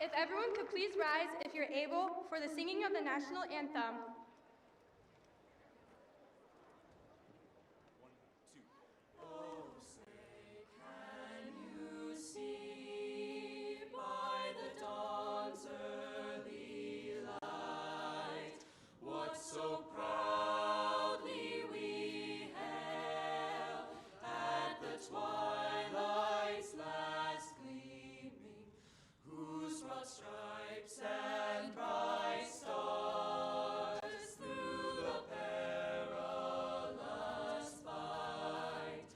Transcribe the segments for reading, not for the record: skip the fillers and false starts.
If everyone could please rise, if you're able, for the singing of the national anthem. So proudly we hail at the twilight's last gleaming, whose broad stripes and bright stars through the perilous fight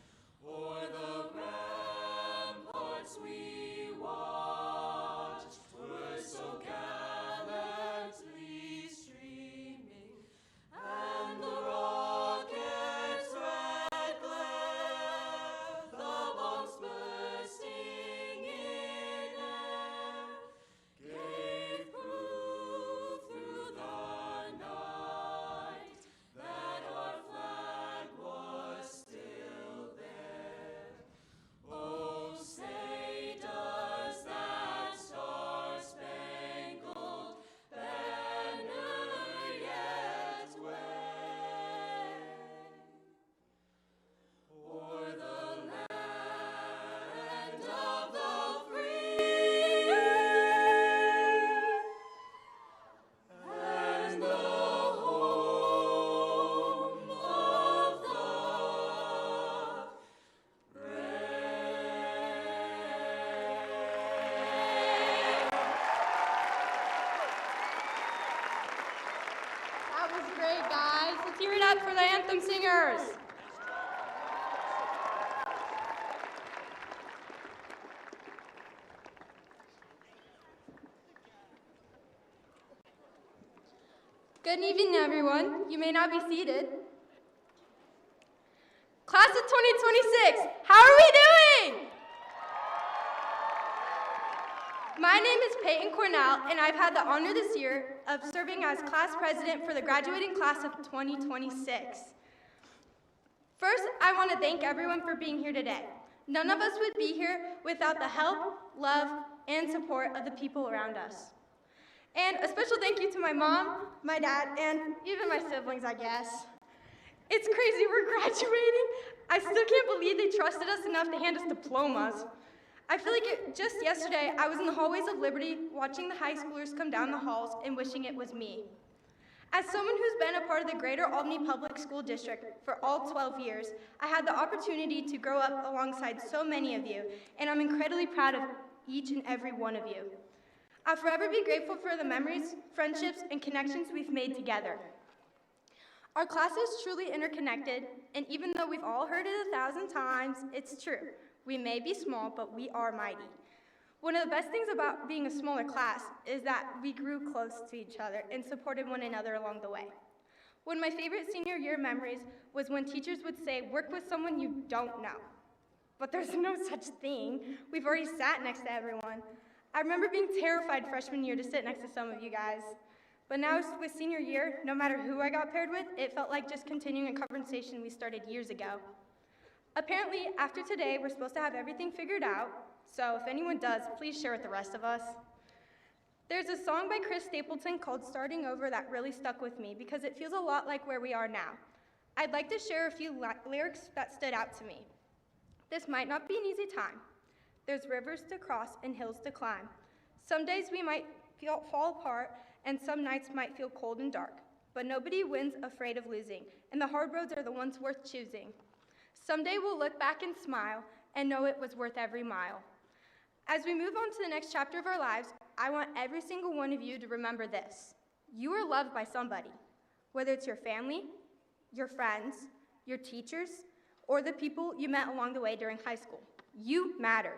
o'er the ramparts we watched were so gallantly streaming. And the rocket's red glare, the bombs bursting in air, gave proof through the night that our flag was still there. Oh, say does that star-spangled banner yet wave o'er the land of the free and the home of the That was great, guys. Let's hear it up for the anthem singers. Good evening, everyone. You may now be seated. Class of 2026, how are we doing? My name is Peyton Cornell, and I've had the honor this year of serving as class president for the graduating class of 2026. First, I want to thank everyone for being here today. None of us would be here without the help, love, and support of the people around us. And a special thank you to my mom, my dad, and even my siblings, I guess. It's crazy, we're graduating. I still can't believe they trusted us enough to hand us diplomas. I feel like just yesterday, I was in the hallways of Liberty watching the high schoolers come down the halls and wishing it was me. As someone who's been a part of the Greater Albany Public School District for all 12 years, I had the opportunity to grow up alongside so many of you, and I'm incredibly proud of each and every one of you. I'll forever be grateful for the memories, friendships, and connections we've made together. Our class is truly interconnected, and even though we've all heard it 1,000 times, it's true. We may be small, but we are mighty. One of the best things about being a smaller class is that we grew close to each other and supported one another along the way. One of my favorite senior year memories was when teachers would say, work with someone you don't know. But there's no such thing. We've already sat next to everyone. I remember being terrified freshman year to sit next to some of you guys. But now with senior year, no matter who I got paired with, it felt like just continuing a conversation we started years ago. Apparently, after today, we're supposed to have everything figured out, so if anyone does, please share with the rest of us. There's a song by Chris Stapleton called Starting Over that really stuck with me because it feels a lot like where we are now. I'd like to share a few lyrics that stood out to me. This might not be an easy time. There's rivers to cross and hills to climb. Some days we might fall apart, and some nights might feel cold and dark. But nobody wins afraid of losing, and the hard roads are the ones worth choosing. Someday we'll look back and smile and know it was worth every mile. As we move on to the next chapter of our lives, I want every single one of you to remember this. You are loved by somebody, whether it's your family, your friends, your teachers, or the people you met along the way during high school. You matter.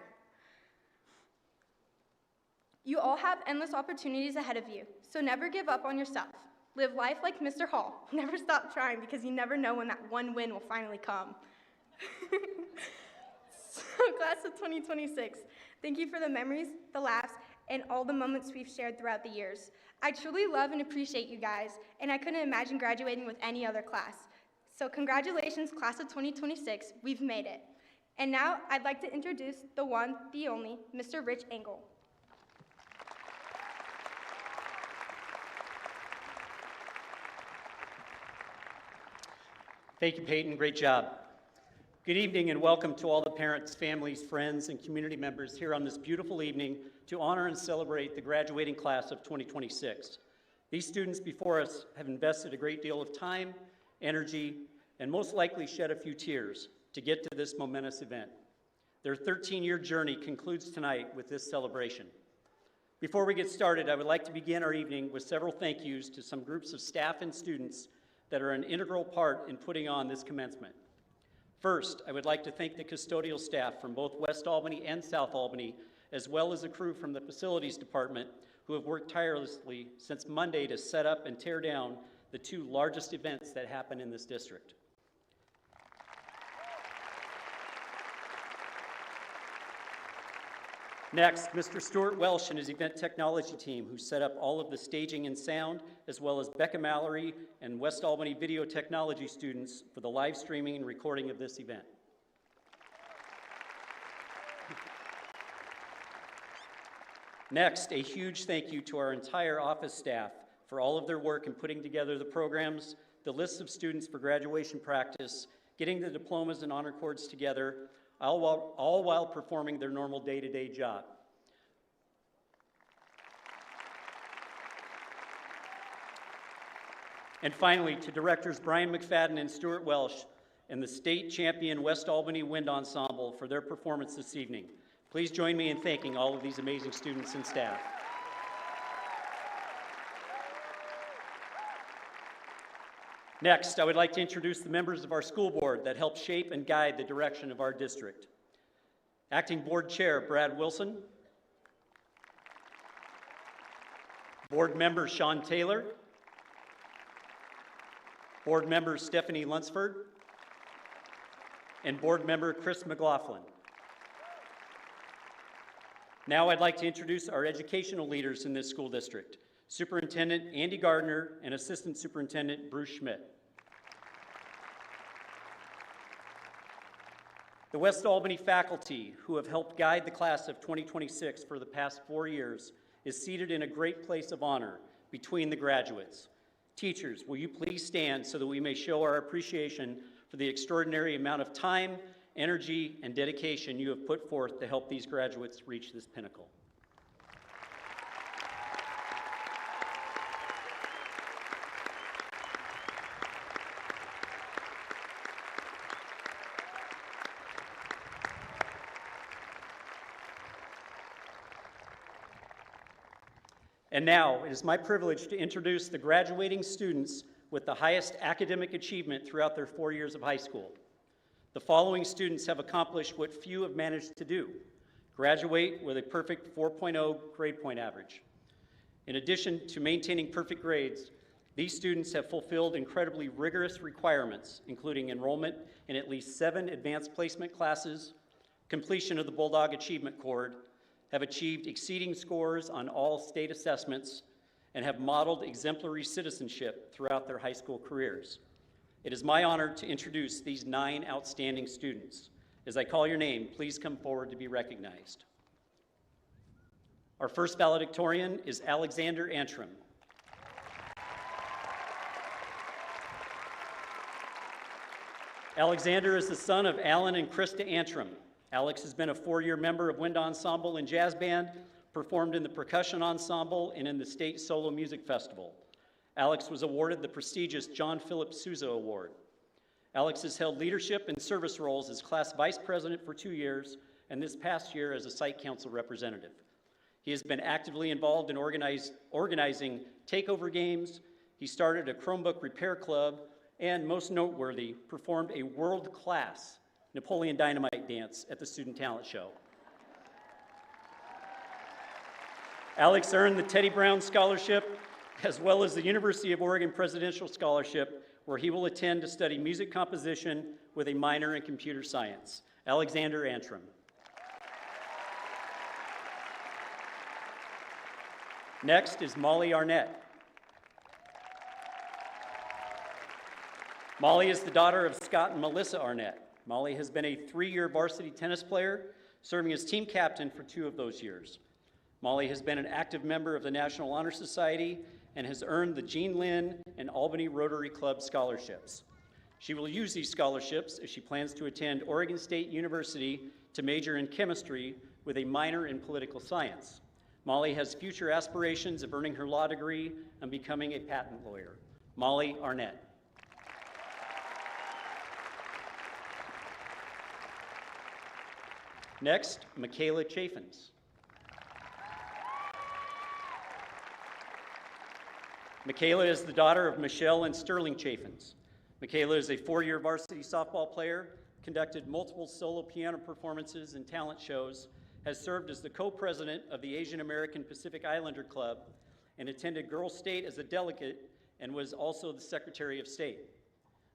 You all have endless opportunities ahead of you, so never give up on yourself. Live life like Mr. Hall. Never stop trying because you never know when that one win will finally come. So, class of 2026, thank you for the memories, the laughs, and all the moments we've shared throughout the years. I truly love and appreciate you guys, and I couldn't imagine graduating with any other class. So congratulations, class of 2026, we've made it. And now I'd like to introduce the one, the only, Mr. Rich Engel. Thank you, Peyton. Great job. Good evening and welcome to all the parents, families, friends, and community members here on this beautiful evening to honor and celebrate the graduating class of 2026. These students before us have invested a great deal of time, energy, and most likely shed a few tears to get to this momentous event. Their 13-year journey concludes tonight with this celebration. Before we get started, I would like to begin our evening with several thank yous to some groups of staff and students that are an integral part in putting on this commencement. First, I would like to thank the custodial staff from both West Albany and South Albany, as well as the crew from the facilities department who have worked tirelessly since Monday to set up and tear down the two largest events that happen in this district. Next, Mr. Stuart Welsh and his event technology team who set up all of the staging and sound, as well as Becca Mallory and West Albany video technology students for the live streaming and recording of this event. Next, a huge thank you to our entire office staff for all of their work in putting together the programs, the lists of students for graduation practice, getting the diplomas and honor cords together, all while performing their normal day-to-day job. And finally, to directors Brian McFadden and Stuart Welsh and the state champion West Albany Wind Ensemble for their performance this evening. Please join me in thanking all of these amazing students and staff. Next, I would like to introduce the members of our school board that help shape and guide the direction of our district. Acting Board Chair Brad Wilson, Board Member Sean Taylor, Board Member Stephanie Lunsford, and Board Member Chris McLaughlin. Now I'd like to introduce our educational leaders in this school district, Superintendent Andy Gardner and Assistant Superintendent Bruce Schmidt. The West Albany faculty, who have helped guide the class of 2026 for the past 4 years, is seated in a great place of honor between the graduates. Teachers, will you please stand so that we may show our appreciation for the extraordinary amount of time, energy, and dedication you have put forth to help these graduates reach this pinnacle. And now, it is my privilege to introduce the graduating students with the highest academic achievement throughout their 4 years of high school. The following students have accomplished what few have managed to do: graduate with a perfect 4.0 grade point average. In addition to maintaining perfect grades, these students have fulfilled incredibly rigorous requirements, including enrollment in at least 7 advanced placement classes, completion of the Bulldog Achievement Cord, have achieved exceeding scores on all state assessments, and have modeled exemplary citizenship throughout their high school careers. It is my honor to introduce these 9 outstanding students. As I call your name, please come forward to be recognized. Our first valedictorian is Alexander Antrim. Alexander is the son of Alan and Krista Antrim. Alex has been a 4-year member of Wind Ensemble and Jazz Band, performed in the Percussion Ensemble and in the State Solo Music Festival. Alex was awarded the prestigious John Philip Sousa Award. Alex has held leadership and service roles as class vice president for 2 years, and this past year as a site council representative. He has been actively involved in organizing takeover games. He started a Chromebook repair club, and most noteworthy, performed a world-class Napoleon Dynamite dance at the Student Talent Show. Alex earned the Teddy Brown Scholarship, as well as the University of Oregon Presidential Scholarship, where he will attend to study music composition with a minor in computer science. Alexander Antrim. Next is Molly Arnett. Molly is the daughter of Scott and Melissa Arnett. Molly has been a 3-year varsity tennis player, serving as team captain for 2 of those years. Molly has been an active member of the National Honor Society and has earned the Jean Lynn and Albany Rotary Club scholarships. She will use these scholarships as she plans to attend Oregon State University to major in chemistry with a minor in political science. Molly has future aspirations of earning her law degree and becoming a patent lawyer. Molly Arnett. Next, Michaela Chaffins. Michaela is the daughter of Michelle and Sterling Chaffins. Michaela is a four-year varsity softball player, conducted multiple solo piano performances and talent shows, has served as the co-president of the Asian American Pacific Islander Club, and attended Girls State as a delegate and was also the Secretary of State.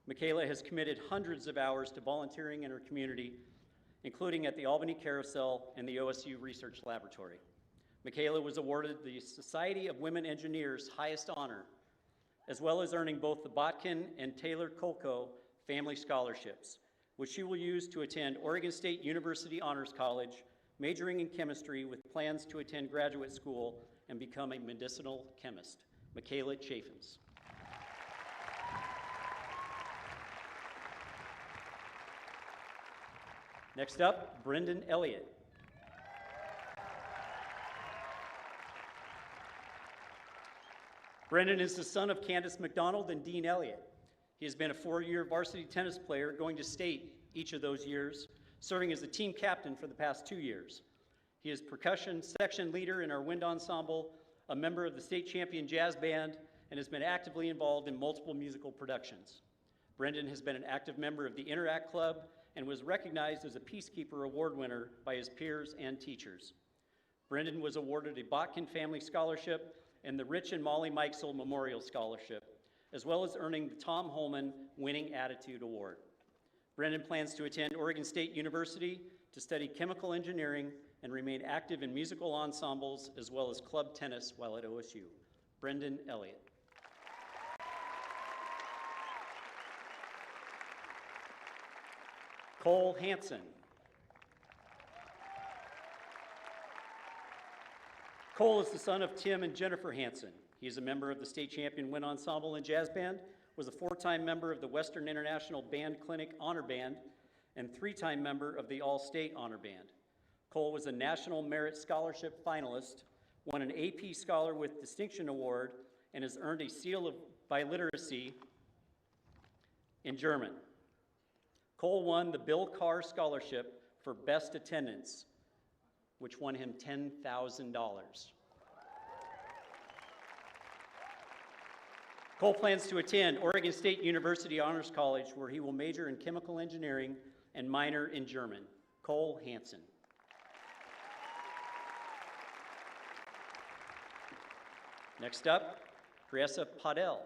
Michaela has committed hundreds of hours to volunteering in her community, including at the Albany Carousel and the OSU Research Laboratory. Michaela was awarded the Society of Women Engineers' highest honor, as well as earning both the Botkin and Taylor Kolko family scholarships, which she will use to attend Oregon State University Honors College, majoring in chemistry with plans to attend graduate school and become a medicinal chemist. Michaela Chaffins. Next up, Brendan Elliott. Brendan is the son of Candace McDonald and Dean Elliott. He has been a four-year varsity tennis player, going to state each of those years, serving as the team captain for the past 2 years. He is percussion section leader in our wind ensemble, a member of the state champion jazz band, and has been actively involved in multiple musical productions. Brendan has been an active member of the Interact Club and was recognized as a Peacekeeper Award winner by his peers and teachers. Brendan was awarded a Botkin Family Scholarship and the Rich and Molly Mikesell Memorial Scholarship, as well as earning the Tom Holman Winning Attitude Award. Brendan plans to attend Oregon State University to study chemical engineering and remain active in musical ensembles as well as club tennis while at OSU. Brendan Elliott. Cole Hansen. Cole is the son of Tim and Jennifer Hansen. He is a member of the state champion wind ensemble and jazz band, was a four-time member of the Western International Band Clinic Honor Band, and three-time member of the All-State Honor Band. Cole was a National Merit Scholarship finalist, won an AP Scholar with Distinction Award, and has earned a Seal of Biliteracy in German. Cole won the Bill Carr Scholarship for Best Attendance, which won him $10,000. Cole plans to attend Oregon State University Honors College, where he will major in chemical engineering and minor in German. Cole Hansen. Next up, Priessa Padel.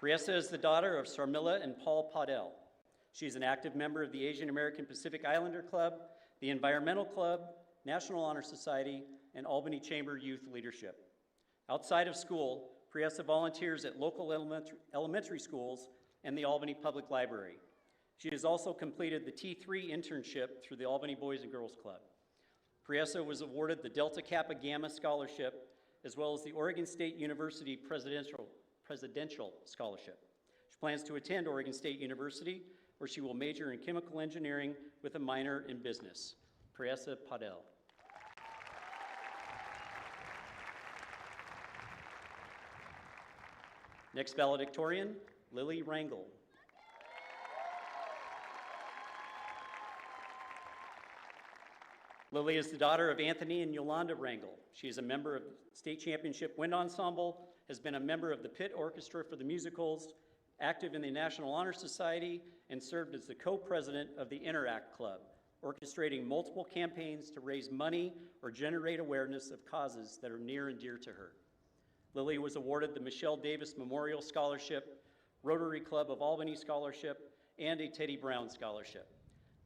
Priessa is the daughter of Sarmila and Paul Padel. She is an active member of the Asian American Pacific Islander Club, the Environmental Club, National Honor Society, and Albany Chamber Youth Leadership. Outside of school, Priessa volunteers at local elementary schools and the Albany Public Library. She has also completed the T3 internship through the Albany Boys and Girls Club. Priessa was awarded the Delta Kappa Gamma Scholarship, as well as the Oregon State University Presidential Scholarship. She plans to attend Oregon State University, where she will major in chemical engineering with a minor in business. Priessa Padel. Next valedictorian, Lily Rangel. Lily is the daughter of Anthony and Yolanda Rangel. She is a member of State Championship Wind Ensemble, has been a member of the Pitt Orchestra for the musicals, active in the National Honor Society, and served as the co-president of the Interact Club, orchestrating multiple campaigns to raise money or generate awareness of causes that are near and dear to her. Lily was awarded the Michelle Davis Memorial Scholarship, Rotary Club of Albany Scholarship, and a Teddy Brown Scholarship.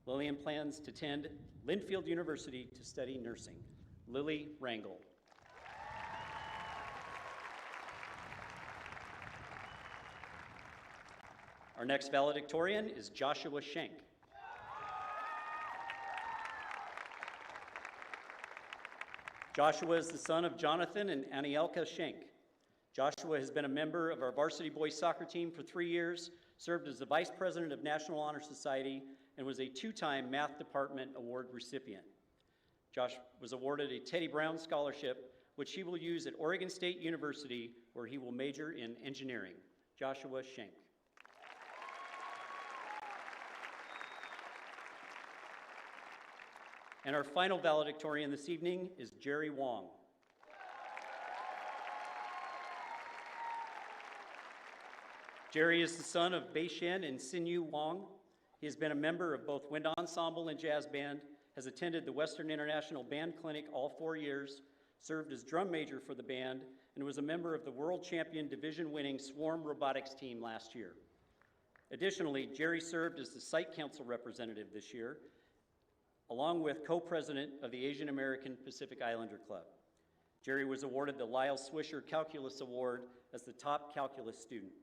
Lillian plans to attend Linfield University to study nursing. Lily Rangel. Our next valedictorian is Joshua Schenk. Joshua is the son of Jonathan and Anielka Schenk. Joshua has been a member of our varsity boys soccer team for 3 years, served as the Vice President of National Honor Society, and was a 2-time Math Department Award recipient. Josh was awarded a Teddy Brown Scholarship, which he will use at Oregon State University, where he will major in engineering. Joshua Schenk. And our final valedictorian this evening is Jerry Wong. Jerry is the son of Bei-Shen and Sin-Yu Wong. He has been a member of both wind ensemble and jazz band, has attended the Western International Band Clinic all 4 years, served as drum major for the band, and was a member of the world champion division-winning Swarm robotics team last year. Additionally, Jerry served as the Site Council representative this year, along with co-president of the Asian American Pacific Islander Club. Jerry was awarded the Lyle Swisher Calculus Award as the top calculus student.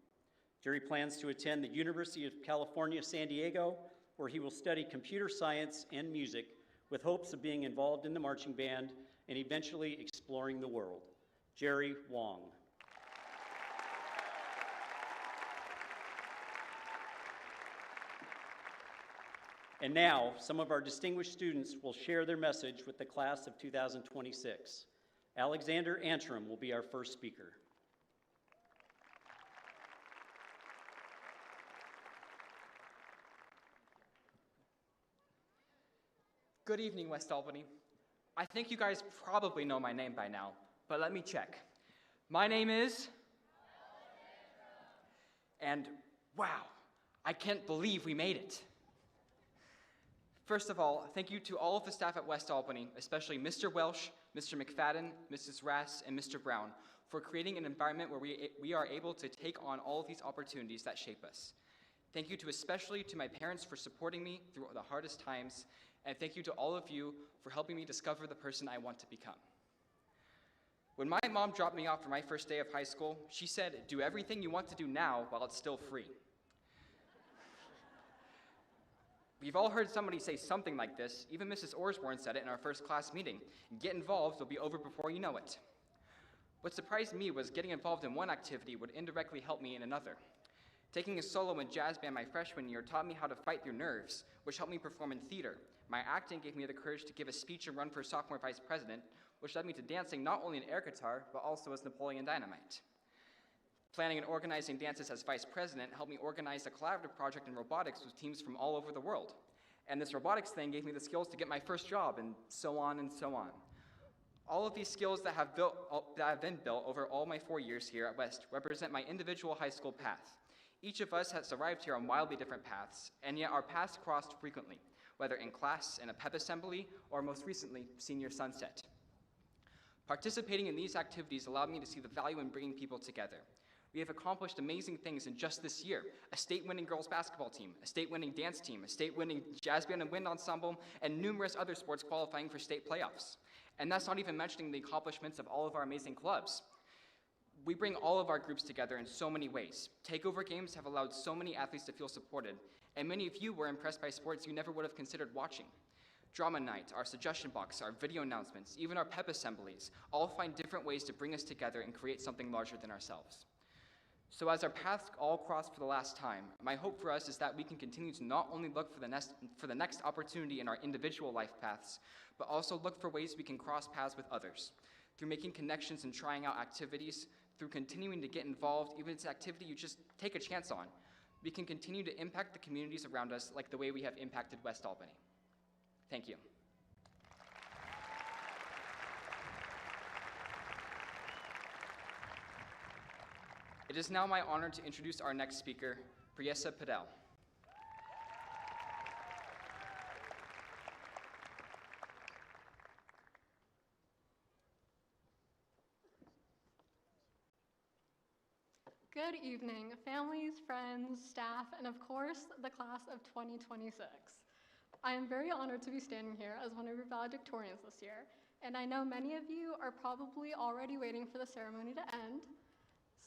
Jerry plans to attend the University of California, San Diego, where he will study computer science and music with hopes of being involved in the marching band and eventually exploring the world. Jerry Wong. And now, some of our distinguished students will share their message with the class of 2026. Alexander Antrim will be our first speaker. Good evening, West Albany. I think you guys probably know my name by now, but let me check. My name is... And wow, I can't believe we made it. First of all, thank you to all of the staff at West Albany, especially Mr. Welsh, Mr. McFadden, Mrs. Rass, and Mr. Brown, for creating an environment where we are able to take on all of these opportunities that shape us. Thank you especially to my parents for supporting me through the hardest times, and thank you to all of you for helping me discover the person I want to become. When my mom dropped me off for my first day of high school, she said, "Do everything you want to do now while it's still free." We've all heard somebody say something like this. Even Mrs. Orsborn said it in our first class meeting. Get involved, it'll be over before you know it. What surprised me was getting involved in one activity would indirectly help me in another. Taking a solo in jazz band my freshman year taught me how to fight through nerves, which helped me perform in theater. My acting gave me the courage to give a speech and run for sophomore vice president, which led me to dancing not only in air guitar, but also as Napoleon Dynamite. Planning and organizing dances as vice president helped me organize a collaborative project in robotics with teams from all over the world. And this robotics thing gave me the skills to get my first job, and so on and so on. All of these skills that have been built over all my 4 years here at West represent my individual high school path. Each of us has arrived here on wildly different paths, and yet our paths crossed frequently, whether in class, in a pep assembly, or most recently, senior sunset. Participating in these activities allowed me to see the value in bringing people together. We have accomplished amazing things in just this year: a state-winning girls basketball team, a state-winning dance team, a state-winning jazz band and wind ensemble, and numerous other sports qualifying for state playoffs. And that's not even mentioning the accomplishments of all of our amazing clubs. We bring all of our groups together in so many ways. Takeover games have allowed so many athletes to feel supported, and many of you were impressed by sports you never would have considered watching. Drama night, our suggestion box, our video announcements, even our pep assemblies, all find different ways to bring us together and create something larger than ourselves. So as our paths all cross for the last time, my hope for us is that we can continue to not only look for the next opportunity in our individual life paths, but also look for ways we can cross paths with others, through making connections and trying out activities, through continuing to get involved, even if it's an activity you just take a chance on. We can continue to impact the communities around us like the way we have impacted West Albany. Thank you. It is now my honor to introduce our next speaker, Priyesa Padel. Good evening, families, friends, staff, and of course, the class of 2026. I am very honored to be standing here as one of your valedictorians this year, and I know many of you are probably already waiting for the ceremony to end,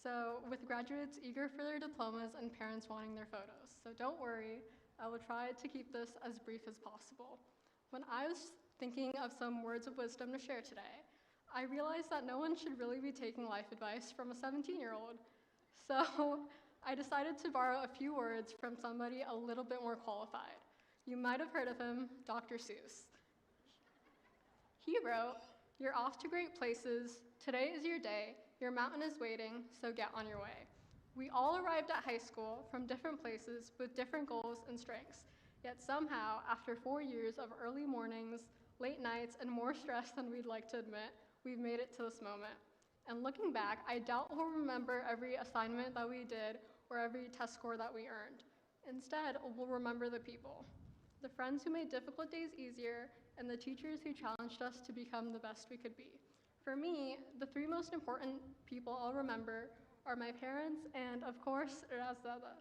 so with graduates eager for their diplomas and parents wanting their photos. So don't worry, I will try to keep this as brief as possible. When I was thinking of some words of wisdom to share today, I realized that no one should really be taking life advice from a 17-year-old. So I decided to borrow a few words from somebody a little bit more qualified. You might have heard of him, Dr. Seuss. He wrote, "You're off to great places. Today is your day. Your mountain is waiting, so get on your way." We all arrived at high school from different places with different goals and strengths. Yet somehow, after 4 years of early mornings, late nights, and more stress than we'd like to admit, we've made it to this moment. And looking back, I doubt we'll remember every assignment that we did or every test score that we earned. Instead, we'll remember the people. The friends who made difficult days easier, and the teachers who challenged us to become the best we could be. For me, the three most important people I'll remember are my parents and, of course, Razada.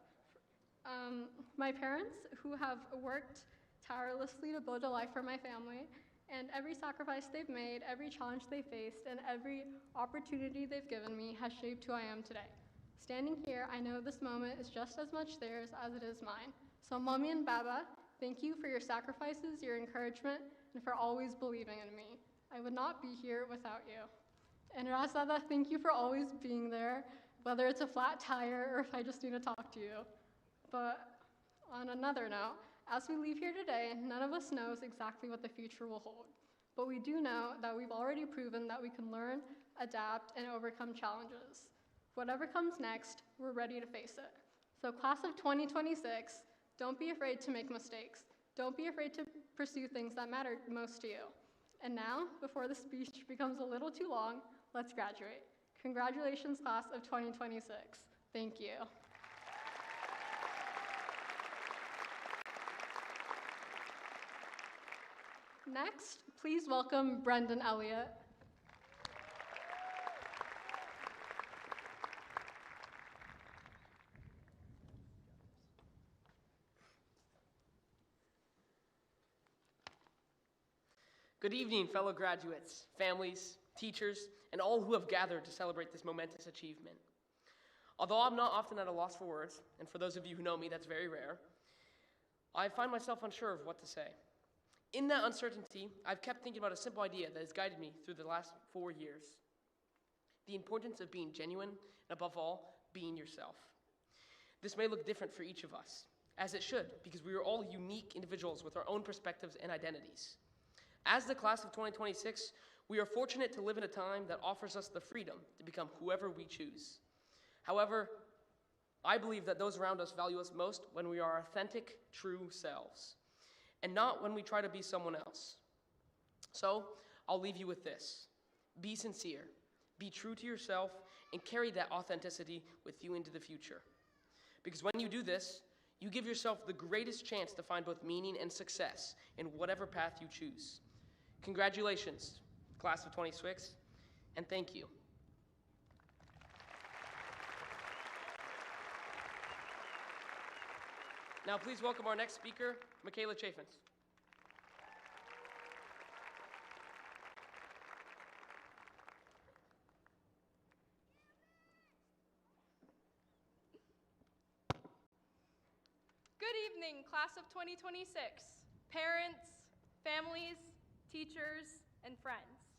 My parents, who have worked tirelessly to build a life for my family, and every sacrifice they've made, every challenge they faced, and every opportunity they've given me has shaped who I am today. Standing here, I know this moment is just as much theirs as it is mine. So Mommy and Baba, thank you for your sacrifices, your encouragement, and for always believing in me. I would not be here without you. And Razada, thank you for always being there, whether it's a flat tire or if I just need to talk to you. But on another note, as we leave here today, none of us knows exactly what the future will hold. But we do know that we've already proven that we can learn, adapt, and overcome challenges. Whatever comes next, we're ready to face it. So class of 2026, don't be afraid to make mistakes. Don't be afraid to pursue things that matter most to you. And now, before the speech becomes a little too long, let's graduate. Congratulations, class of 2026. Thank you. Next, please welcome Brendan Elliott. Good evening, fellow graduates, families, teachers, and all who have gathered to celebrate this momentous achievement. Although I'm not often at a loss for words, and for those of you who know me, that's very rare, I find myself unsure of what to say. In that uncertainty, I've kept thinking about a simple idea that has guided me through the last 4 years: the importance of being genuine, and above all, being yourself. This may look different for each of us, as it should, because we are all unique individuals with our own perspectives and identities. As the class of 2026, we are fortunate to live in a time that offers us the freedom to become whoever we choose. However, I believe that those around us value us most when we are authentic, true selves, and not when we try to be someone else. So, I'll leave you with this: be sincere, be true to yourself, and carry that authenticity with you into the future. Because when you do this, you give yourself the greatest chance to find both meaning and success in whatever path you choose. Congratulations, class of 26, and thank you. Now please welcome our next speaker, Michaela Chaffins. Good evening, class of 2026, parents, families, teachers, and friends.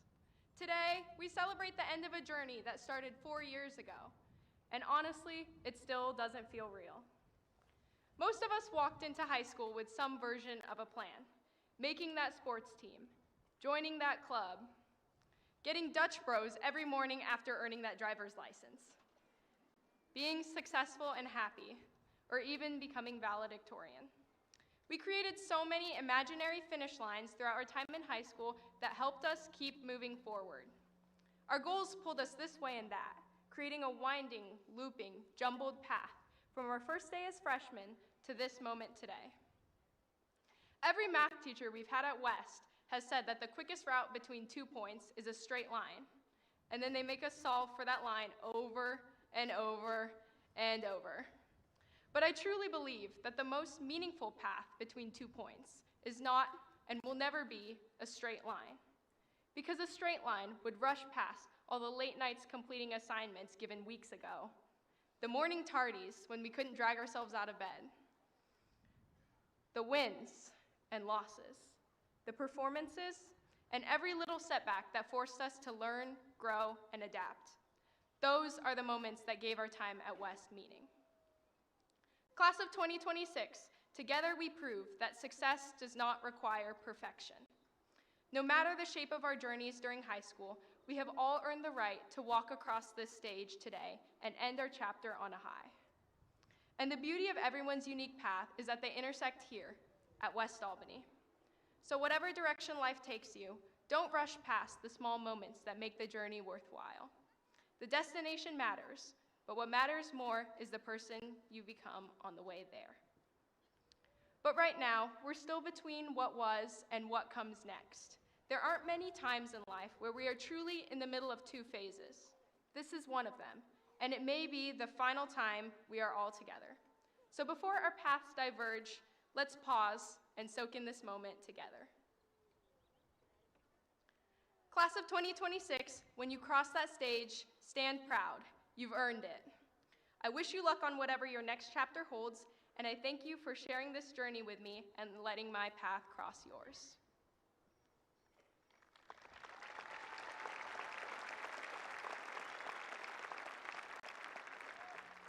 Today, we celebrate the end of a journey that started 4 years ago, and honestly, it still doesn't feel real. Most of us walked into high school with some version of a plan: making that sports team, joining that club, getting Dutch Bros every morning after earning that driver's license, being successful and happy, or even becoming valedictorian. We created so many imaginary finish lines throughout our time in high school that helped us keep moving forward. Our goals pulled us this way and that, creating a winding, looping, jumbled path from our first day as freshmen to this moment today. Every math teacher we've had at West has said that the quickest route between 2 points is a straight line, and then they make us solve for that line over and over and over. But I truly believe that the most meaningful path between 2 points is not and will never be a straight line, because a straight line would rush past all the late nights completing assignments given weeks ago, the morning tardies when we couldn't drag ourselves out of bed, the wins and losses, the performances and every little setback that forced us to learn, grow, and adapt. Those are the moments that gave our time at West meaning. Class of 2026, together we prove that success does not require perfection. No matter the shape of our journeys during high school, we have all earned the right to walk across this stage today and end our chapter on a high. And the beauty of everyone's unique path is that they intersect here at West Albany. So whatever direction life takes you, don't rush past the small moments that make the journey worthwhile. The destination matters, but what matters more is the person you become on the way there. But right now, we're still between what was and what comes next. There aren't many times in life where we are truly in the middle of two phases. This is one of them, and it may be the final time we are all together. So before our paths diverge, let's pause and soak in this moment together. Class of 2026, when you cross that stage, stand proud. You've earned it. I wish you luck on whatever your next chapter holds, and I thank you for sharing this journey with me and letting my path cross yours.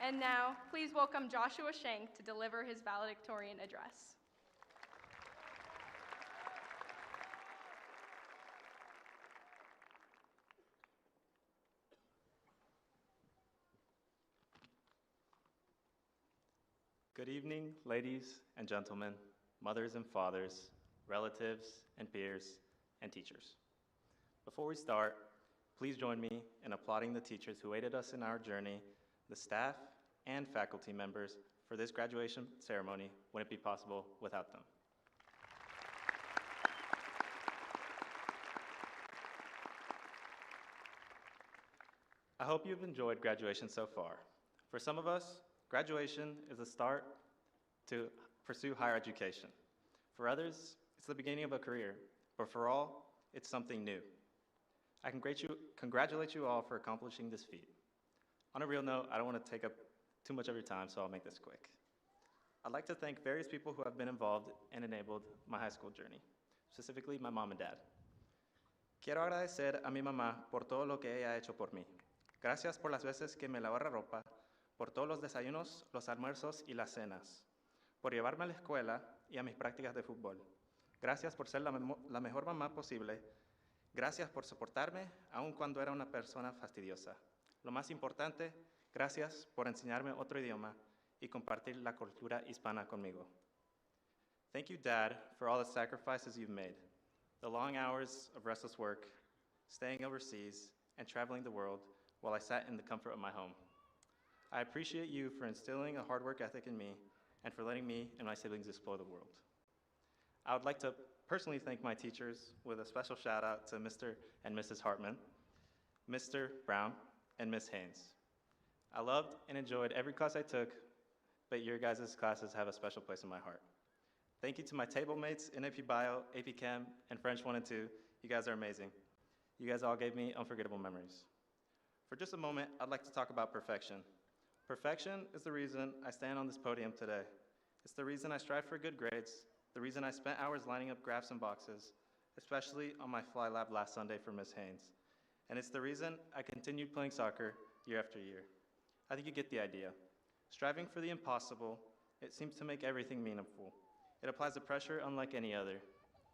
And now, please welcome Joshua Shank to deliver his valedictorian address. Good evening, ladies and gentlemen, mothers and fathers, relatives and peers, and teachers. Before we start, please join me in applauding the teachers who aided us in our journey, the staff and faculty members for this graduation ceremony. Wouldn't be possible without them. I hope you've enjoyed graduation so far. For some of us, graduation is a start to pursue higher education. For others, it's the beginning of a career, but for all, it's something new. I congratulate you all for accomplishing this feat. On a real note, I don't want to take up too much of your time, so I'll make this quick. I'd like to thank various people who have been involved and enabled my high school journey, specifically my mom and dad. Quiero agradecer a mi mamá por todo lo que ella ha hecho por mí. Gracias por las veces que me lavó la ropa, por todos los desayunos, los almuerzos y las cenas, por llevarme a la escuela y a mis prácticas de fútbol. Gracias por ser la mejor mamá posible. Gracias por soportarme, aun cuando era una persona fastidiosa. Lo más importante, gracias por enseñarme otro idioma y compartir la cultura hispana conmigo. Thank you, Dad, for all the sacrifices you've made, the long hours of restless work, staying overseas, and traveling the world while I sat in the comfort of my home. I appreciate you for instilling a hard work ethic in me and for letting me and my siblings explore the world. I would like to personally thank my teachers with a special shout out to Mr. and Mrs. Hartman, Mr. Brown, and Ms. Haynes. I loved and enjoyed every class I took, but your guys' classes have a special place in my heart. Thank you to my table mates in AP Bio, AP Chem, and French 1 and 2. You guys are amazing. You guys all gave me unforgettable memories. For just a moment, I'd like to talk about perfection. Perfection is the reason I stand on this podium today. It's the reason I strive for good grades, the reason I spent hours lining up graphs and boxes, especially on my fly lab last Sunday for Ms. Haynes. And it's the reason I continued playing soccer year after year. I think you get the idea. Striving for the impossible, it seems to make everything meaningful. It applies a pressure unlike any other.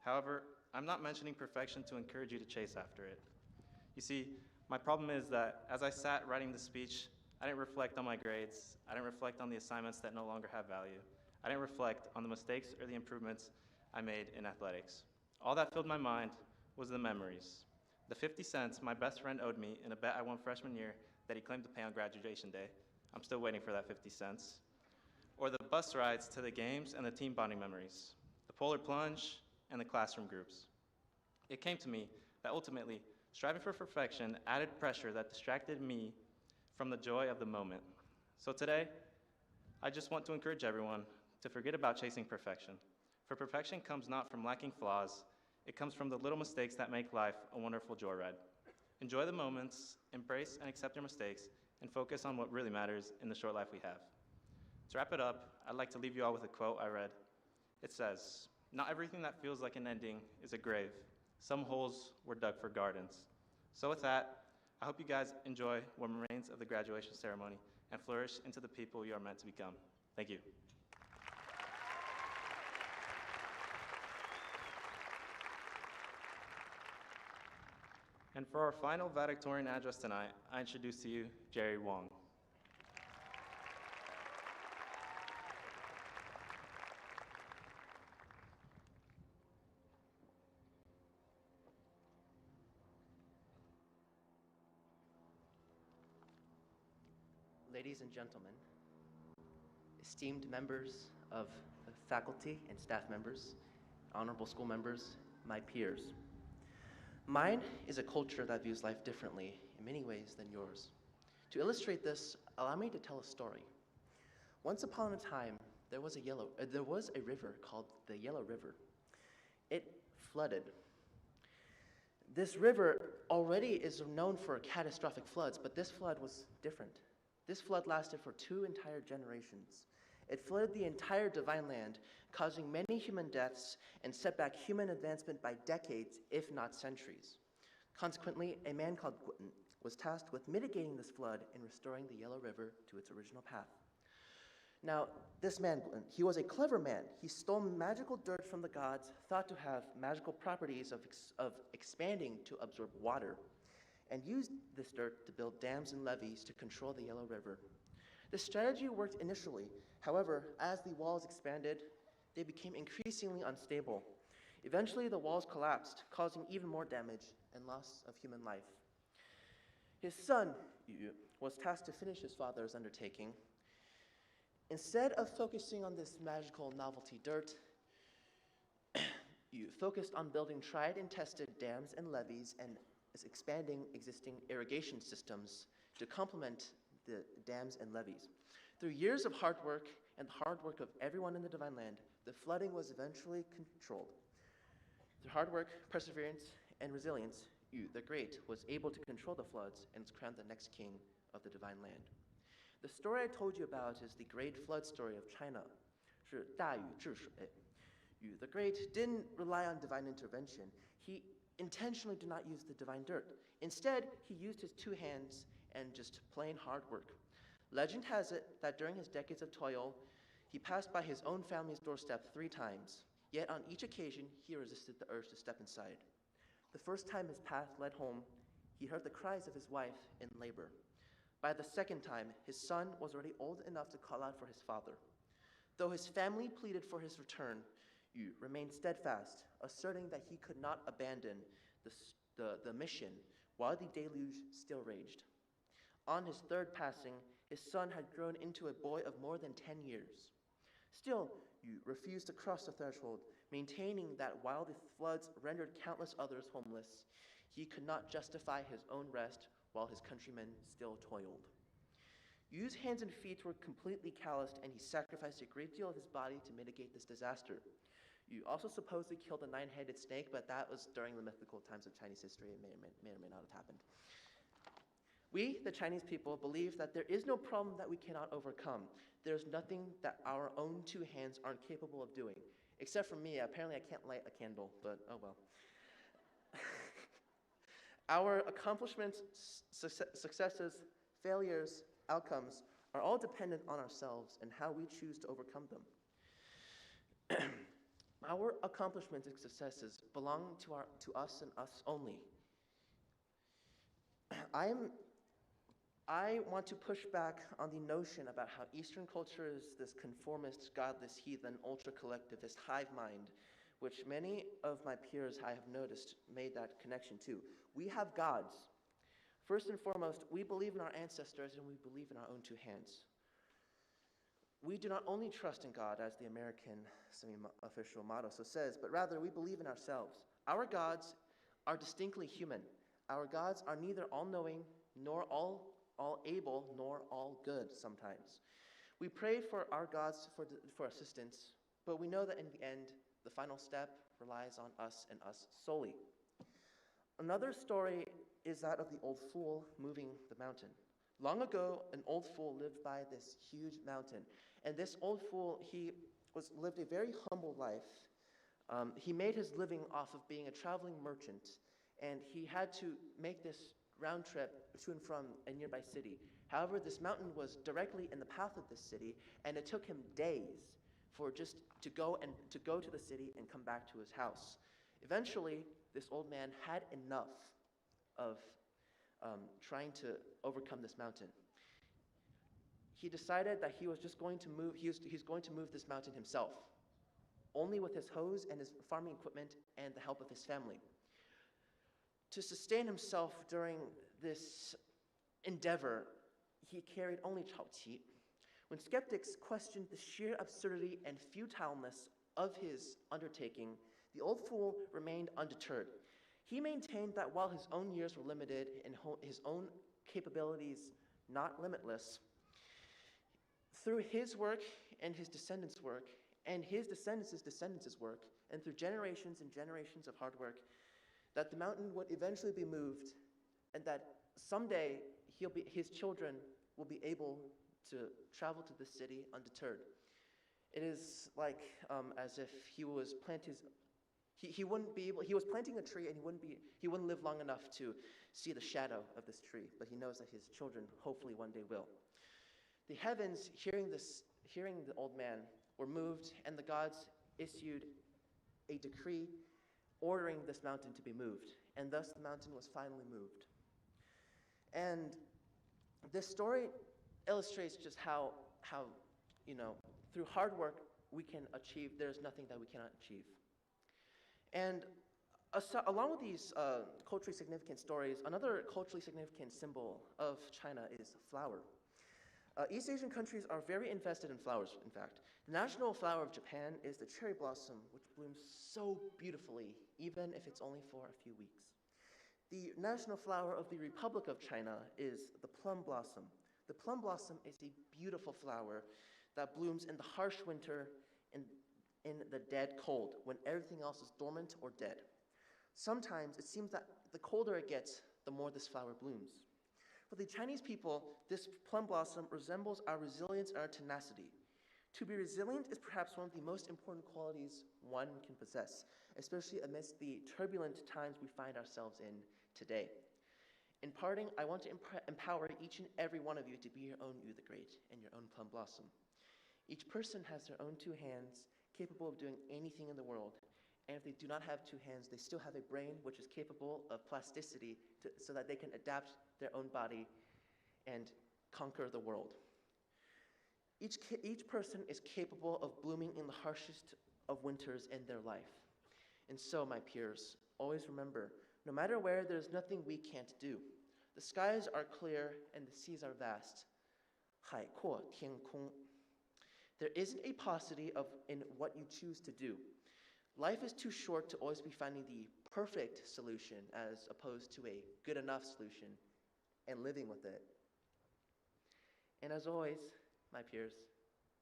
However, I'm not mentioning perfection to encourage you to chase after it. You see, my problem is that as I sat writing the speech, I didn't reflect on my grades. I didn't reflect on the assignments that no longer have value. I didn't reflect on the mistakes or the improvements I made in athletics. All that filled my mind was the memories. The 50 cents my best friend owed me in a bet I won freshman year that he claimed to pay on graduation day. I'm still waiting for that 50 cents. Or the bus rides to the games and the team bonding memories, the polar plunge and the classroom groups. It came to me that ultimately, striving for perfection added pressure that distracted me from the joy of the moment. So today, I just want to encourage everyone to forget about chasing perfection. For perfection comes not from lacking flaws, it comes from the little mistakes that make life a wonderful joyride. Enjoy the moments, embrace and accept your mistakes, and focus on what really matters in the short life we have. To wrap it up, I'd like to leave you all with a quote I read. It says, "Not everything that feels like an ending is a grave, Some holes were dug for gardens. So with that, I hope you guys enjoy what remains of the graduation ceremony and flourish into the people you are meant to become. Thank you. And for our final valedictorian address tonight, I introduce to you Jerry Wong. Ladies and gentlemen, esteemed members of the faculty and staff members, honorable school members, my peers. Mine is a culture that views life differently in many ways than yours. To illustrate this, allow me to tell a story. Once upon a time, there was a river called the Yellow River. It flooded. This river already is known for catastrophic floods, but this flood was different. This flood lasted for 2 entire generations. It flooded the entire Divine Land, causing many human deaths and set back human advancement by decades, if not centuries. Consequently, a man called Gutten was tasked with mitigating this flood and restoring the Yellow River to its original path. Now, this man, Gutten, he was a clever man. He stole magical dirt from the gods, thought to have magical properties of expanding to absorb water, and used this dirt to build dams and levees to control the Yellow River. The strategy worked initially. However, as the walls expanded, they became increasingly unstable. Eventually, the walls collapsed, causing even more damage and loss of human life. His son, Yu, was tasked to finish his father's undertaking. Instead of focusing on this magical novelty dirt, Yu focused on building tried and tested dams and levees and expanding existing irrigation systems to complement the dams and levees. Through years of hard work and the hard work of everyone in the Divine Land, the flooding was eventually controlled. Through hard work, perseverance, and resilience, Yu the Great was able to control the floods and was crowned the next king of the Divine Land. The story I told you about is the great flood story of China. 是大禹治水. Yu the Great didn't rely on divine intervention. He intentionally did not use the divine dirt. Instead, he used his 2 hands and just plain hard work. Legend has it that during his decades of toil, he passed by his own family's doorstep 3 times. Yet on each occasion, he resisted the urge to step inside. The first time his path led home, he heard the cries of his wife in labor. By the second time, his son was already old enough to call out for his father. Though his family pleaded for his return, Yu remained steadfast, asserting that he could not abandon the mission while the deluge still raged. On his 3rd passing, his son had grown into a boy of more than 10 years. Still, Yu refused to cross the threshold, maintaining that while the floods rendered countless others homeless, he could not justify his own rest while his countrymen still toiled. Yu's hands and feet were completely calloused, and he sacrificed a great deal of his body to mitigate this disaster. Yu also supposedly killed a 9-headed snake, but that was during the mythical times of Chinese history. It may or may not have happened. We, the Chinese people, believe that there is no problem that we cannot overcome. There's nothing that our own 2 hands aren't capable of doing. Except for me, apparently I can't light a candle, but oh well. Our accomplishments, successes, failures, outcomes are all dependent on ourselves and how we choose to overcome them. Our accomplishments and successes belong to us and us only. I want to push back on the notion about how Eastern culture is this conformist, godless, heathen, ultra-collectivist hive mind, which many of my peers I have noticed made that connection to. We have gods. First and foremost, we believe in our ancestors and we believe in our own 2 hands. We do not only trust in God, as the American semi-official motto so says, but rather we believe in ourselves. Our gods are distinctly human. Our gods are neither all-knowing, nor all able, nor all good sometimes. We pray for our gods for assistance, but we know that in the end, the final step relies on us and us solely. Another story is that of the old fool moving the mountain. Long ago, an old fool lived by this huge mountain. And this old fool, he lived a very humble life. He made his living off of being a traveling merchant, and he had to make this round trip to and from a nearby city. However, this mountain was directly in the path of this city, and it took him days for just to go to the city and come back to his house. Eventually, this old man had enough of trying to overcome this mountain. He decided that he was just going to move. He's going to move this mountain himself, only with his hose and his farming equipment and the help of his family. To sustain himself during this endeavor, he carried only chaoqi. When skeptics questioned the sheer absurdity and futileness of his undertaking, the old fool remained undeterred. He maintained that while his own years were limited and his own capabilities not limitless, through his work and his descendants' work, and his descendants' work, and through generations and generations of hard work, that the mountain would eventually be moved, and that someday his children will be able to travel to the city undeterred. It is like as if he was planting a tree, and he wouldn't live long enough to see the shadow of this tree, but he knows that his children hopefully one day will. The heavens, hearing the old man, were moved, and the gods issued a decree ordering this mountain to be moved, and thus the mountain was finally moved. And this story illustrates just how through hard work we can achieve. There's nothing that we cannot achieve. And along with these culturally significant stories, another culturally significant symbol of China is flower. East Asian countries are very invested in flowers, in fact. The national flower of Japan is the cherry blossom, which blooms so beautifully, even if it's only for a few weeks. The national flower of the Republic of China is the plum blossom. The plum blossom is a beautiful flower that blooms in the harsh winter, in the dead cold, when everything else is dormant or dead. Sometimes it seems that the colder it gets, the more this flower blooms. For the Chinese people, this plum blossom resembles our resilience and our tenacity. To be resilient is perhaps one of the most important qualities one can possess, especially amidst the turbulent times we find ourselves in today. In parting, I want to empower each and every one of you to be your own Yu the Great and your own plum blossom. Each person has their own two hands, capable of doing anything in the world. And if they do not have two hands, they still have a brain which is capable of plasticity so that they can adapt their own body and conquer the world. Each person is capable of blooming in the harshest of winters in their life. And so, my peers, always remember, no matter where, there's nothing we can't do. The skies are clear and the seas are vast. 海阔天空. There isn't a paucity in what you choose to do. Life is too short to always be finding the perfect solution as opposed to a good enough solution and living with it. And as always, my peers,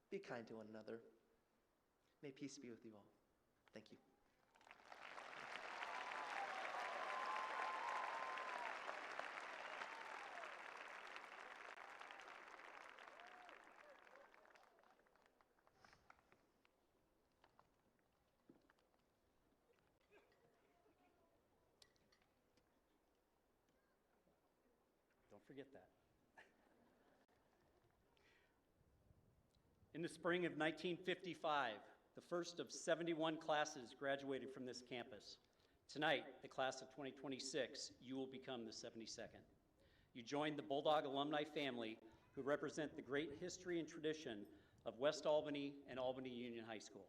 be kind to one another. May peace be with you all. Thank you. Don't forget that. In the spring of 1955, the first of 71 classes graduated from this campus. Tonight, the class of 2026, you will become the 72nd. You joined the Bulldog alumni family who represent the great history and tradition of West Albany and Albany Union High School.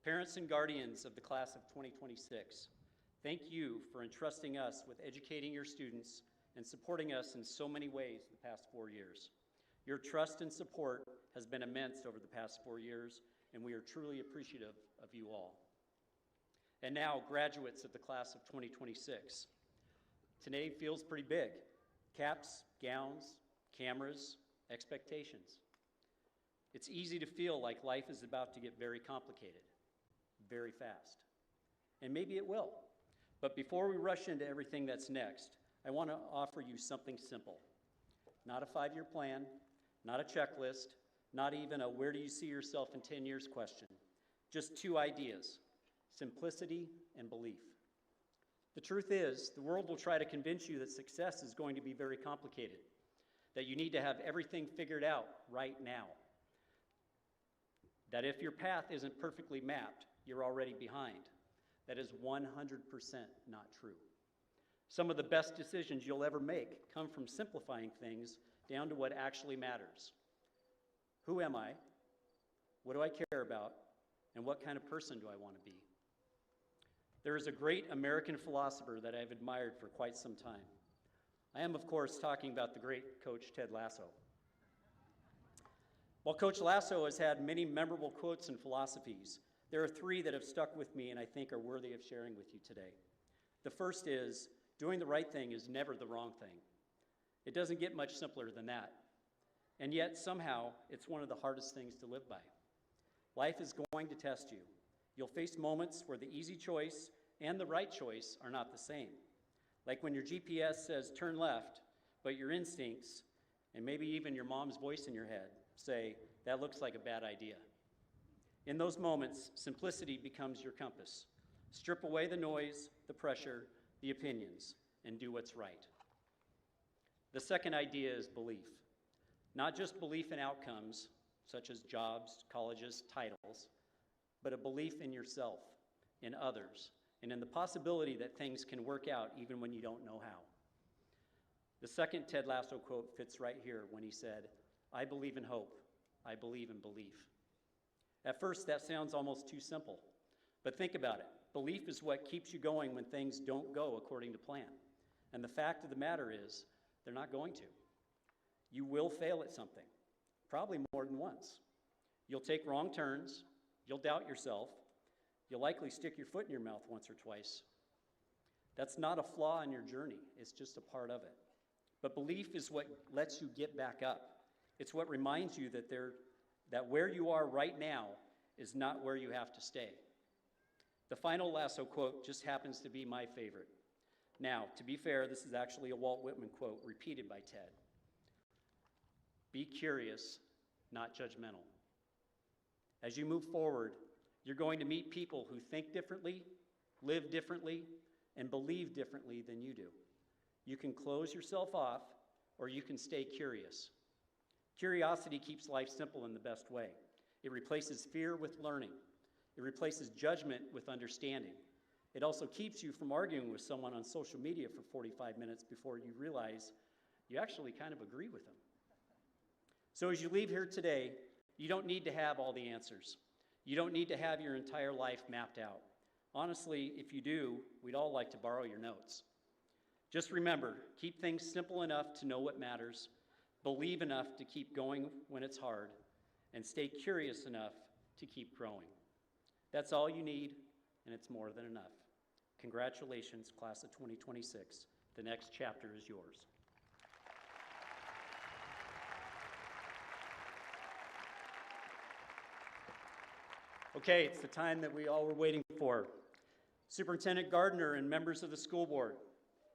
Parents and guardians of the class of 2026, thank you for entrusting us with educating your students and supporting us in so many ways the past 4 years. Your trust and support has been immense over the past 4 years, and we are truly appreciative of you all. And now, graduates of the class of 2026. Today feels pretty big. Caps, gowns, cameras, expectations. It's easy to feel like life is about to get very complicated, very fast. And maybe it will. But before we rush into everything that's next, I want to offer you something simple. Not a 5-year plan, not a checklist, not even a where do you see yourself in 10 years question. Just 2 ideas. simplicity, and belief. The truth is, the world will try to convince you that success is going to be very complicated, that you need to have everything figured out right now, that if your path isn't perfectly mapped, you're already behind. That is 100% not true. Some of the best decisions you'll ever make come from simplifying things down to what actually matters. Who am I? What do I care about? And what kind of person do I want to be? There is a great American philosopher that I've admired for quite some time. I am, of course, talking about the great Coach Ted Lasso. While Coach Lasso has had many memorable quotes and philosophies, there are three that have stuck with me and I think are worthy of sharing with you today. The first is, doing the right thing is never the wrong thing. It doesn't get much simpler than that. And yet, somehow, it's one of the hardest things to live by. Life is going to test you. You'll face moments where the easy choice and the right choice are not the same. Like when your GPS says turn left, but your instincts, and maybe even your mom's voice in your head, say, that looks like a bad idea. In those moments, simplicity becomes your compass. Strip away the noise, the pressure, the opinions, and do what's right. The second idea is belief. Not just belief in outcomes, such as jobs, colleges, titles, but a belief in yourself, in others, and in the possibility that things can work out even when you don't know how. The second Ted Lasso quote fits right here when he said, "I believe in hope. I believe in belief." At first, that sounds almost too simple, but think about it. Belief is what keeps you going when things don't go according to plan. And the fact of the matter is, they're not going to. You will fail at something, probably more than once. You'll take wrong turns, you'll doubt yourself, you'll likely stick your foot in your mouth once or twice. That's not a flaw in your journey, it's just a part of it. But belief is what lets you get back up. It's what reminds you that where you are right now is not where you have to stay. The final Lasso quote just happens to be my favorite. Now, to be fair, this is actually a Walt Whitman quote repeated by Ted. Be curious, not judgmental. As you move forward, you're going to meet people who think differently, live differently, and believe differently than you do. You can close yourself off, or you can stay curious. Curiosity keeps life simple in the best way. It replaces fear with learning. It replaces judgment with understanding. It also keeps you from arguing with someone on social media for 45 minutes before you realize you actually kind of agree with them. So as you leave here today, you don't need to have all the answers. You don't need to have your entire life mapped out. Honestly, if you do, we'd all like to borrow your notes. Just remember, keep things simple enough to know what matters, believe enough to keep going when it's hard, and stay curious enough to keep growing. That's all you need, and it's more than enough. Congratulations, class of 2026. The next chapter is yours. Okay, it's the time that we all were waiting for. Superintendent Gardner and members of the school board,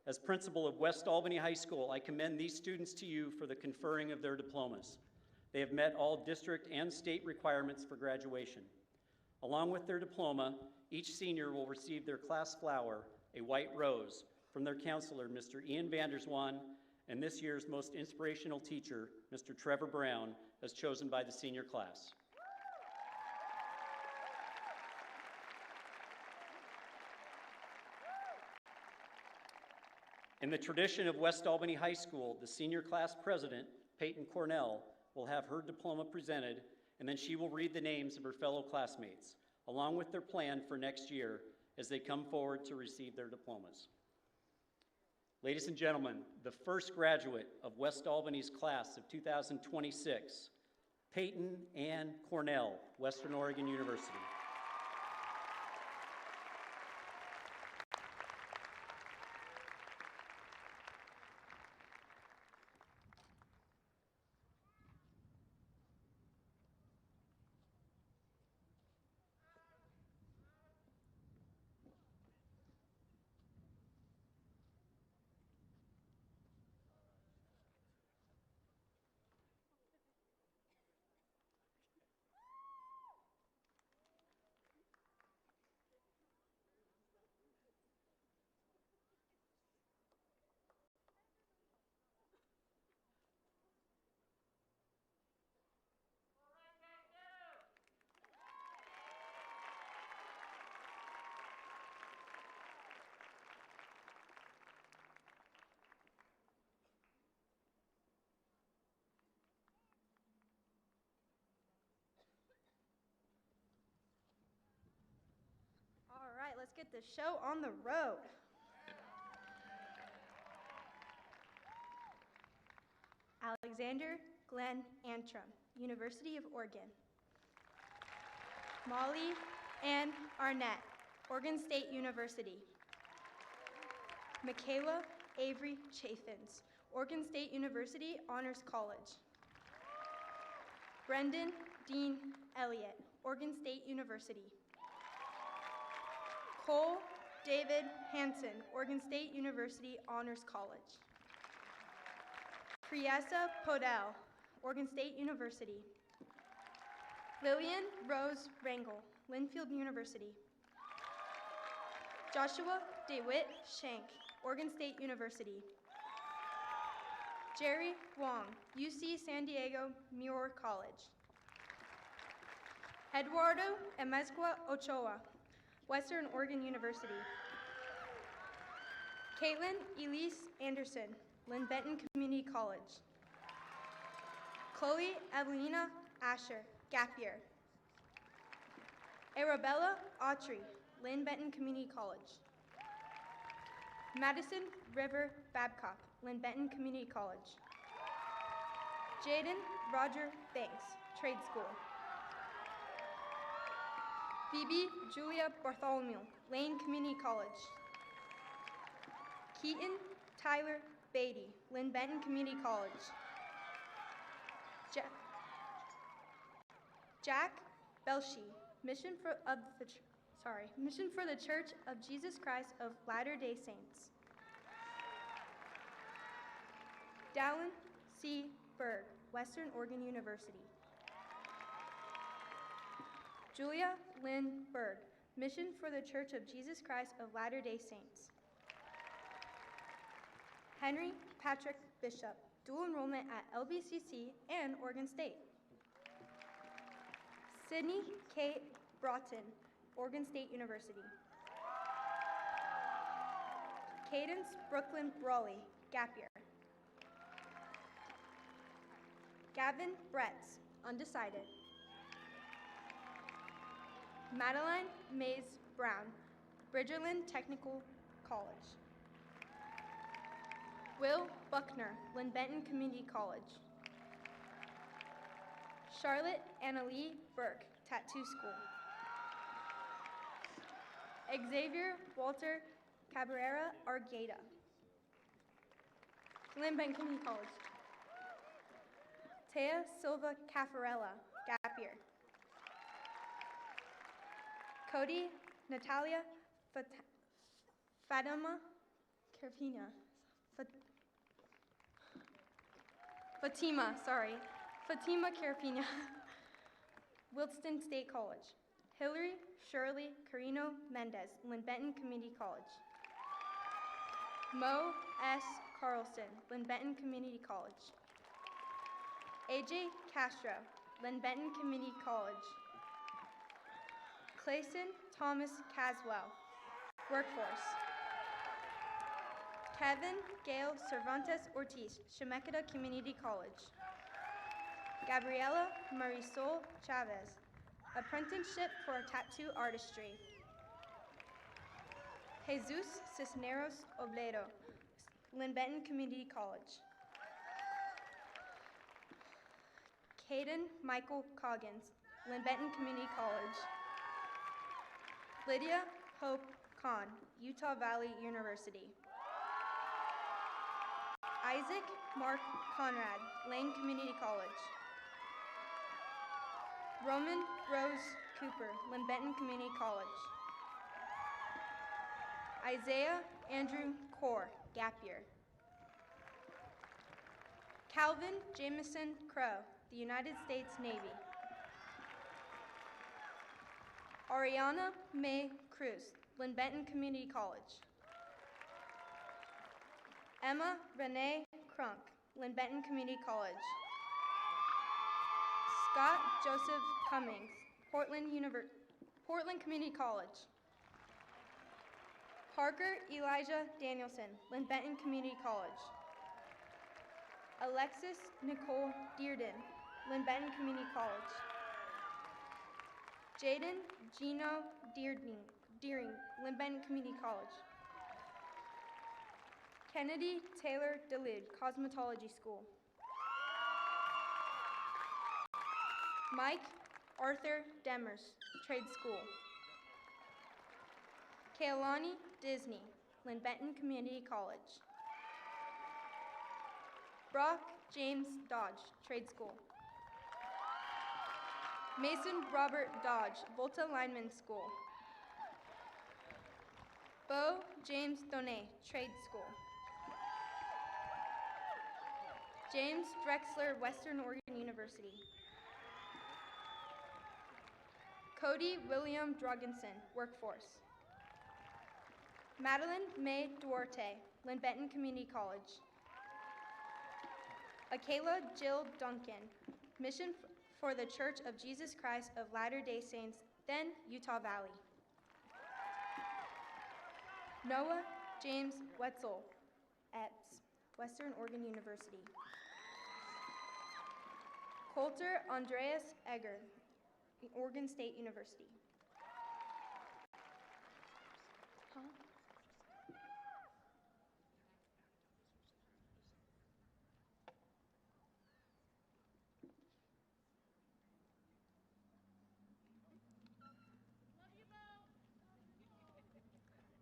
as principal of West Albany High School, I commend these students to you for the conferring of their diplomas. They have met all district and state requirements for graduation. Along with their diploma, each senior will receive their class flower, a white rose, from their counselor, Mr. Ian Vanderswan, and this year's most inspirational teacher, Mr. Trevor Brown, as chosen by the senior class. In the tradition of West Albany High School, the senior class president, Peyton Cornell, will have her diploma presented, and then she will read the names of her fellow classmates, along with their plan for next year as they come forward to receive their diplomas. Ladies and gentlemen, the first graduate of West Albany's class of 2026, Peyton Ann Cornell, Western Oregon University. get the show on the road. Alexander Glenn Antrim, University of Oregon. Molly Ann Arnett, Oregon State University. Michaela Avery Chaffins, Oregon State University Honors College. Brendan Dean Elliott, Oregon State University. Cole David Hansen, Oregon State University Honors College. Priesa Podell, Oregon State University. Lillian Rose Rangel, Linfield University. Joshua DeWitt Shank, Oregon State University. Jerry Wong, UC San Diego Muir College. Eduardo Emezcua Ochoa, Western Oregon University. Caitlin Elise Anderson, Lynn Benton Community College. Chloe Evelina Asher, Gap Year. Arabella Autry, Lynn Benton Community College. Madison River Babcock, Lynn Benton Community College. Jaden Roger Banks, Trade School. Phoebe Julia Bartholomew, Lane Community College. Keaton Tyler Beatty, Lynn Benton Community College. Jack Belshie, Mission for the Church of Jesus Christ of Latter-day Saints. Dallin C. Berg, Western Oregon University. Julia Lynn Berg, Mission for the Church of Jesus Christ of Latter-day Saints. Henry Patrick Bishop, dual enrollment at LBCC and Oregon State. Sydney K. Broughton, Oregon State University. Cadence Brooklyn Brawley, Gap Year. Gavin Bretz, undecided. Madeline Mays Brown, Bridgerland Technical College. Will Buckner, Lynn Benton Community College. Charlotte Annalee Burke, Tattoo School. Xavier Walter Cabrera Argueta, Lynn Benton Community College. Tea Silva Caffarella, Gap Year. Cody Natalia Fatima Carpina. Fatima Carpina, Wilton State College. Hillary Shirley Carino Mendez, Lynn Benton Community College. Mo S. Carlson, Lynn Benton Community College. AJ Castro, Lynn Benton Community College. Clayson Thomas Caswell, Workforce. Kevin Gail Cervantes Ortiz, Chemeketa Community College. Gabriela Marisol Chavez, Apprenticeship for Tattoo Artistry. Jesus Cisneros Obledo, Lynn Benton Community College. Caden Michael Coggins, Lynn Benton Community College. Lydia Hope Kahn, Utah Valley University. Isaac Mark Conrad, Lane Community College. Roman Rose Cooper, Lynn Benton Community College. Isaiah Andrew Core, Gap Year. Calvin Jameson Crow, the United States Navy. Ariana May Cruz, Lynn Benton Community College. Emma Renee Crunk, Lynn Benton Community College. Scott Joseph Cummings, Portland Community College. Parker Elijah Danielson, Lynn Benton Community College. Alexis Nicole Dearden, Lynn Benton Community College. Jaden Gino Deering, Lynn Benton Community College. Kennedy Taylor DeLude, Cosmetology School. Mike Arthur Demers, Trade School. Kailani Disney, Lynn Benton Community College. Brock James Dodge, Trade School. Mason Robert Dodge, Volta Lineman School. Bo James Donay, Trade School. James Drexler, Western Oregon University. Cody William Drogensen, Workforce. Madeline May Duarte, Lynn Benton Community College. Akayla Jill Duncan, Mission for the Church of Jesus Christ of Latter-day Saints, then Utah Valley. Noah James Wetzel, Epps, Western Oregon University. Coulter Andreas Egger, Oregon State University.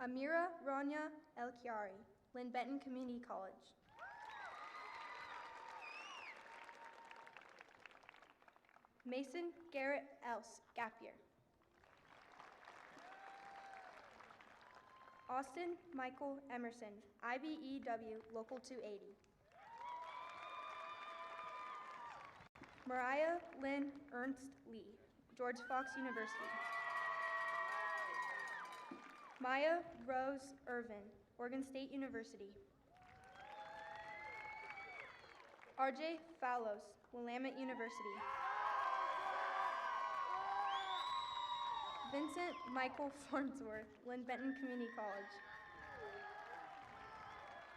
Amira Rania El-Kiari, Lynn Benton Community College. Mason Garrett Else, Gap Year. Austin Michael Emerson, IBEW Local 280. Mariah Lynn Ernst Lee, George Fox University. Maya Rose Irvin, Oregon State University. RJ Fallos, Willamette University. Vincent Michael Farnsworth, Lynn Benton Community College.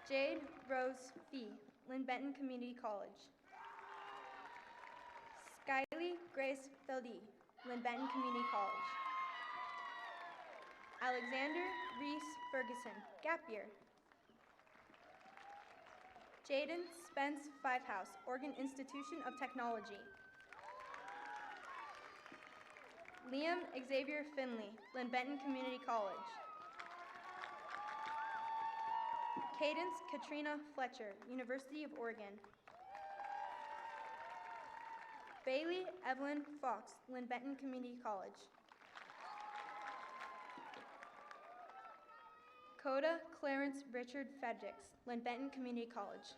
Jade Rose Fee, Lynn Benton Community College. Skylie Grace Feldy, Lynn Benton Community College. Alexander Reese Ferguson, Gap Year. Jaden Spence Fivehouse, Oregon Institution of Technology. Liam Xavier Finley, Lynn Benton Community College. Cadence Katrina Fletcher, University of Oregon. Bailey Evelyn Fox, Lynn Benton Community College. Coda Clarence Richard Fedricks, Lynn Benton Community College.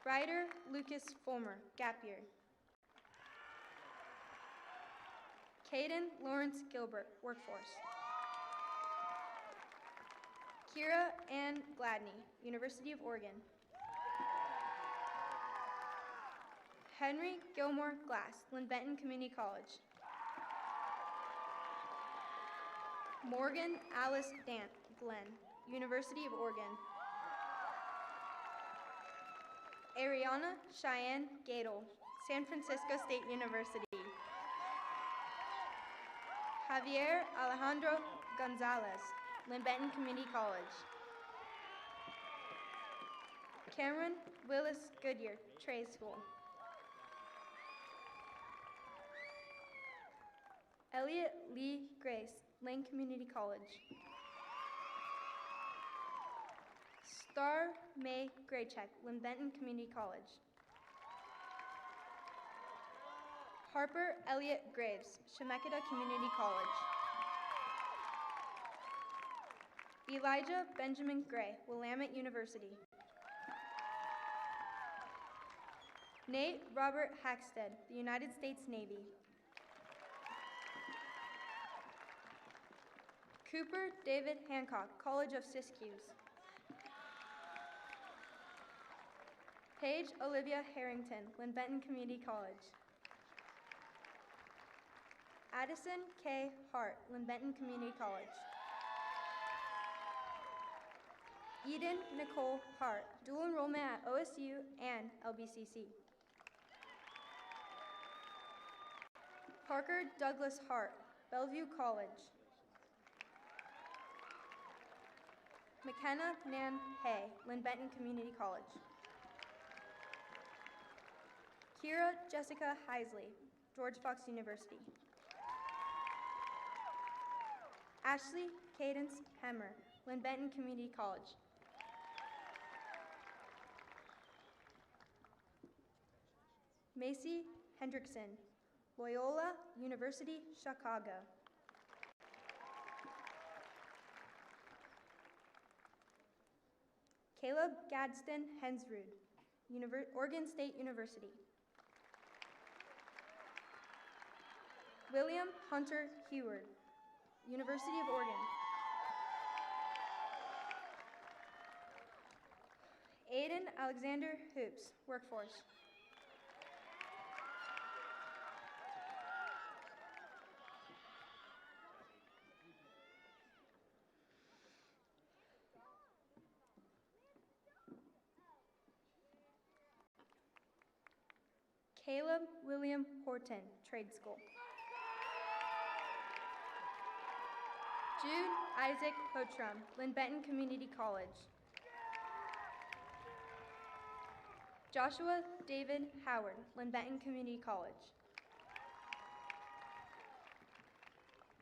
Ryder Lucas Fulmer, Gap Year. Caden Lawrence Gilbert, Workforce. Kira Ann Gladney, University of Oregon. Henry Gilmore Glass, Lynn Benton Community College. Morgan Alice Dant Glenn, University of Oregon. Ariana Cheyenne Gadel, San Francisco State University. Javier Alejandro Gonzalez, Lynn Benton Community College. Cameron Willis Goodyear, Trade School. Elliot Lee Grace, Lane Community College. Star May Graycheck, Lynn Benton Community College. Harper Elliott Graves, Chemeketa Community College. Elijah Benjamin Gray, Willamette University. Nate Robert Hackstead, the United States Navy. Cooper David Hancock, College of Siskiyous. Paige Olivia Harrington, Lynn Benton Community College. Addison K. Hart, Lynn Benton Community College. Eden Nicole Hart, dual enrollment at OSU and LBCC. Parker Douglas Hart, Bellevue College. McKenna Nan Hay, Lynn Benton Community College. Kira Jessica Heisley, George Fox University. Ashley Cadence Hemmer, Lynn Benton Community College. Macy Hendrickson, Loyola University, Chicago. Caleb Gadsden Hensrud, Oregon State University. William Hunter Heward, University of Oregon. Aiden Alexander Hoops, Workforce. Caleb William Horton, Trade School. Jude Isaac Hotrum, Lynn Benton Community College. Joshua David Howard, Lynn Benton Community College.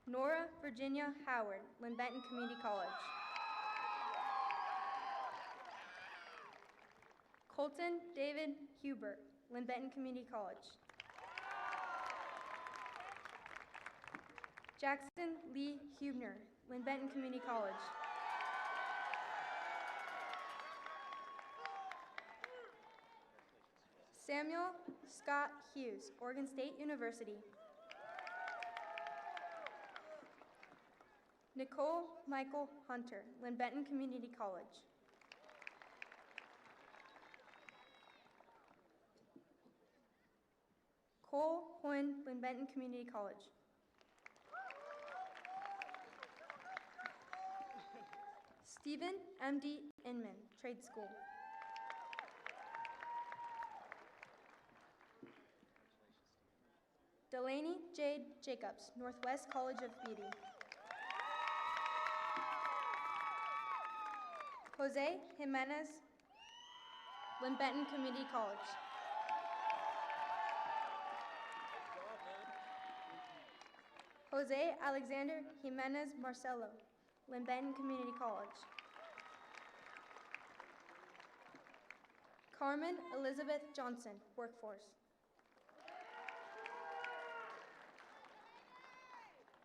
Nora Virginia Howard, Lynn Benton Community College. Colton David Hubert, Lynn Benton Community College. Jackson Lee Hubner, Lynn Benton Community College. Samuel Scott Hughes, Oregon State University. Nicole Michael Hunter, Lynn Benton Community College. Cole Hoyne, Lynn Benton Community College. Stephen M.D. Inman, Trade School. Delaney Jade Jacobs, Northwest College of Beauty. Jose Jimenez, Lynn Benton Community College. Jose Alexander Jimenez Marcelo, Lynn Benton Community College. Carmen Elizabeth Johnson, Workforce.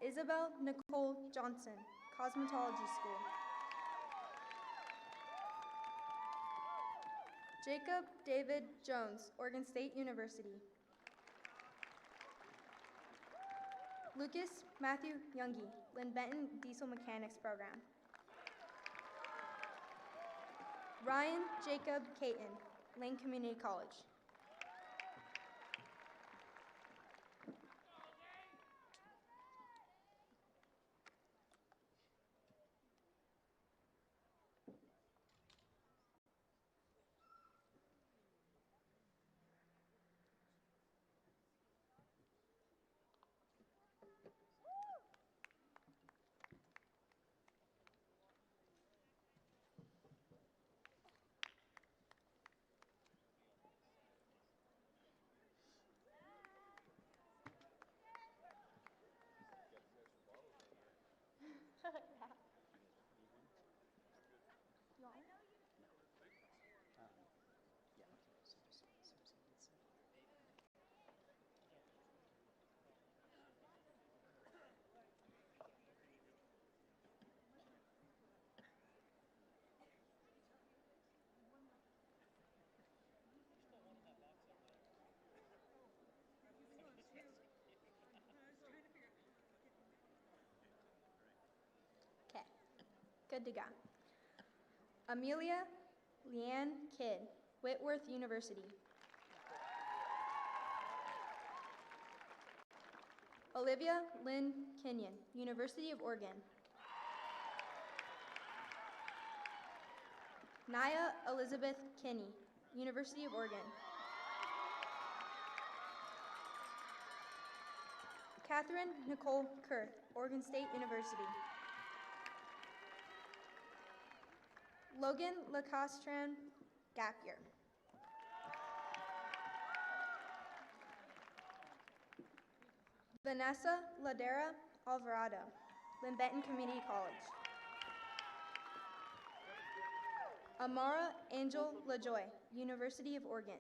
Isabel Nicole Johnson, Cosmetology School. Jacob David Jones, Oregon State University. Lucas Matthew Youngie, Lynn Benton Diesel Mechanics Program. Ryan Jacob Caton, Lane Community College. Okay, good to go. Amelia Leanne Kidd, Whitworth University. Olivia Lynn Kenyon, University of Oregon. Naya Elizabeth Kinney, University of Oregon. Catherine Nicole Kurth, Oregon State University. Logan Lacostran, gap year. Vanessa Ladera Alvarado, Lynn Benton Community College. Amara Angel LaJoy, University of Oregon.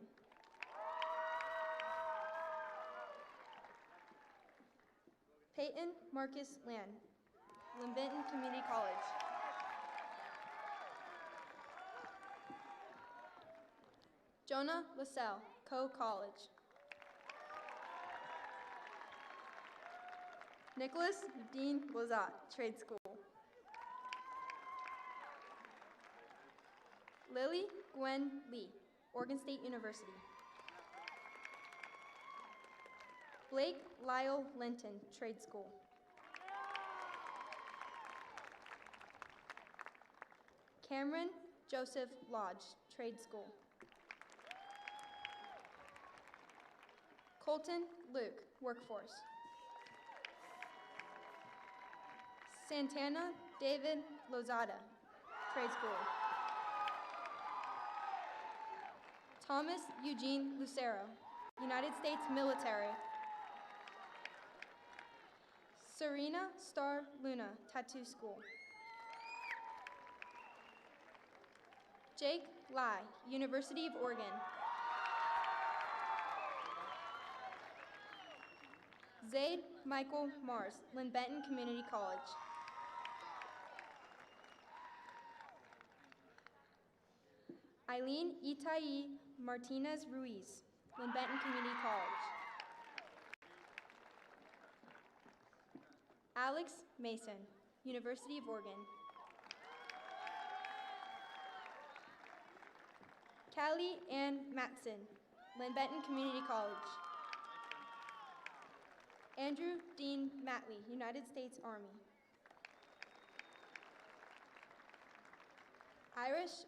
Peyton Marcus Land, Lynn Benton Community College. Jonah LaSalle, Coe College. Nicholas Dean Lazat, Trade School. Lily Gwen Lee, Oregon State University. Blake Lyle Linton, Trade School. Cameron Joseph Lodge, Trade School. Colton Luke, Workforce. Santana David Lozada, Trade School. Thomas Eugene Lucero, United States Military. Serena Star Luna, Tattoo School. Jake Lai, University of Oregon. Zaid Michael Mars, Lynn Benton Community College. Eileen Itai Martinez Ruiz, Lynn Benton Community College. Alex Mason, University of Oregon. Callie Ann Matson, Lynn Benton Community College. Andrew Dean Matley, United States Army. Irish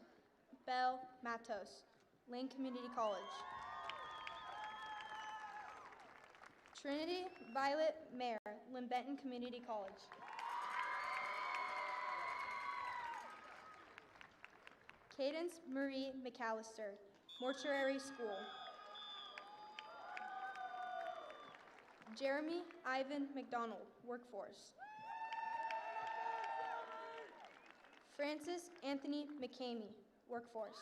Bell Matos, Lane Community College. Trinity Violet Mayer, Lynn Benton Community College. Cadence Marie McAllister, Mortuary School. Jeremy Ivan McDonald, Workforce. Francis Anthony McCamey, Workforce.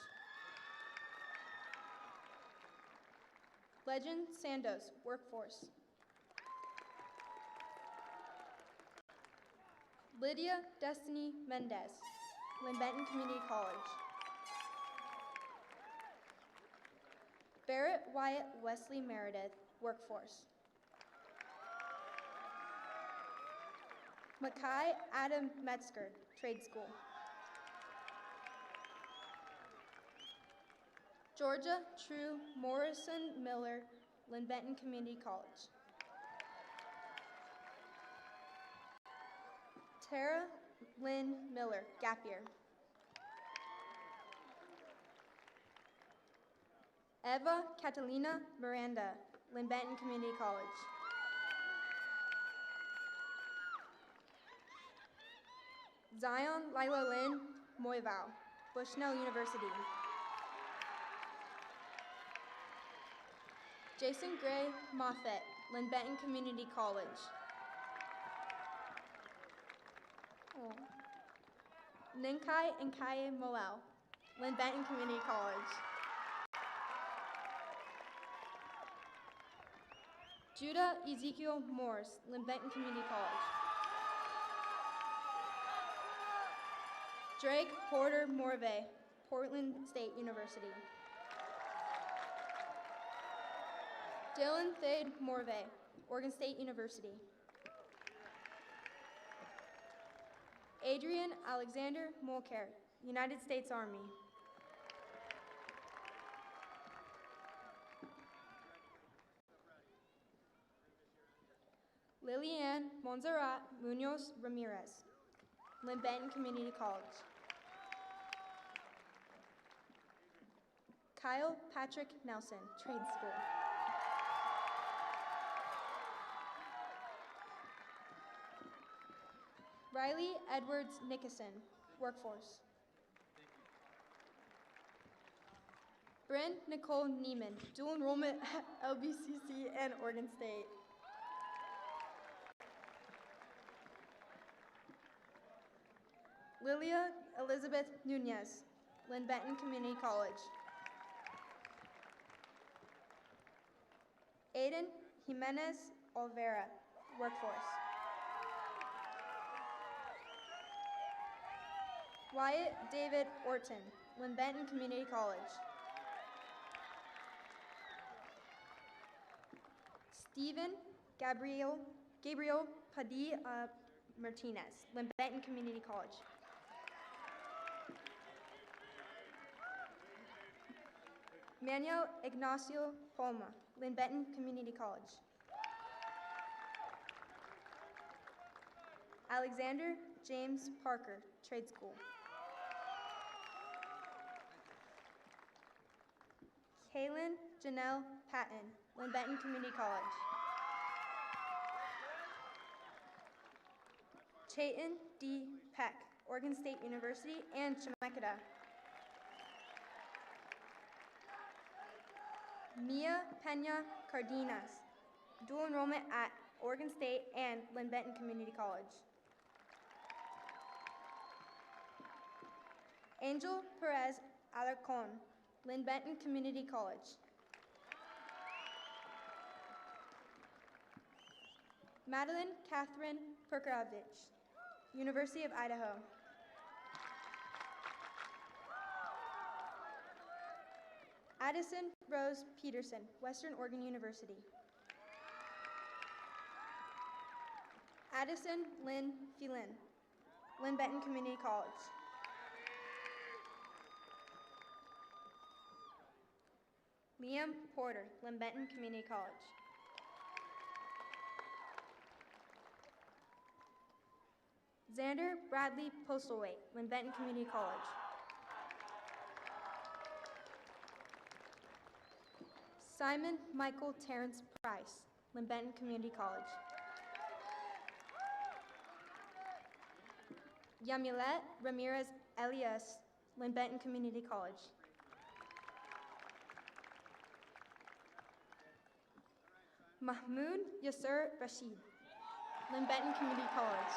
Legend Sandos, Workforce. Lydia Destiny Mendez, Lynn Benton Community College. Barrett Wyatt Wesley Meredith, Workforce. Mackay Adam Metzger, Trade School. Georgia True Morrison Miller, Lynn Benton Community College. Tara Lynn Miller, gap year. Eva Catalina Miranda, Lynn Benton Community College. Zion Lila Lynn Moivau, Bushnell University. Jason Gray Moffett, Lynn Benton Community College. Oh. Ninkai and Kai Moel, Lynn Benton Community College. Judah Ezekiel Morse, Lynn Benton Community College. Drake Porter Morvay, Portland State University. Dylan Thade Morvay, Oregon State University. Adrian Alexander Mulcair, United States Army. Lilianne Monserrat Munoz Ramirez, Lynn Benton Community College. Kyle Patrick Nelson, Trade School. Riley Edwards Nickerson, Workforce. Bryn Nicole Neiman, dual enrollment at LBCC and Oregon State. Lilia Elizabeth Nunez, Lynn Benton Community College. Aiden Jimenez Olvera, Workforce. Wyatt David Orton, Lynn Benton Community College. Stephen Gabriel Padilla Martinez, Lynn Benton Community College. Manuel Ignacio Palma, Lynn Benton Community College. Alexander James Parker, Trade School. Kaylin Janelle Patton, Lynn Benton Community College. Chayton D. Peck, Oregon State University and Chemeketa. Mia Pena Cardenas, dual enrollment at Oregon State and Lynn Benton Community College. Angel Perez Alarcon, Lynn Benton Community College. Madeline Catherine Perkovich, University of Idaho. Addison Rose Peterson, Western Oregon University. Addison Lynn Phelan, Lynn Benton Community College. Liam Porter, Lynn Benton Community College. Xander Bradley Postlethwaite, Lynn Benton Community College. Simon Michael Terrence Price, Lynn Benton Community College. Yamilet Ramirez Elias, Lynn Benton Community College. Mahmoud Yasser Rashid, Lynn Benton Community College.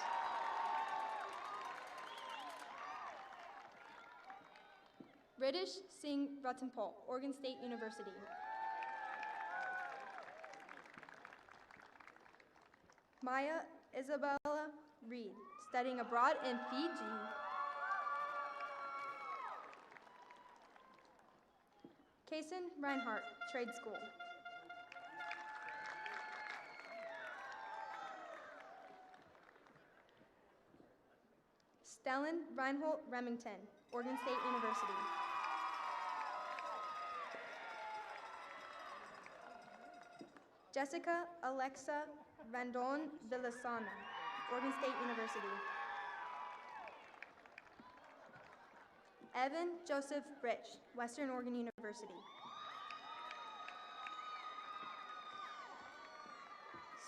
Ridish Singh Ratanpal, Oregon State University. Maya Isabella Reed, studying abroad in Fiji. Kason Reinhardt, Trade School. Stellan Reinhold Remington, Oregon State University. Jessica Alexa Randon Villasana, Oregon State University. Evan Joseph Rich, Western Oregon University.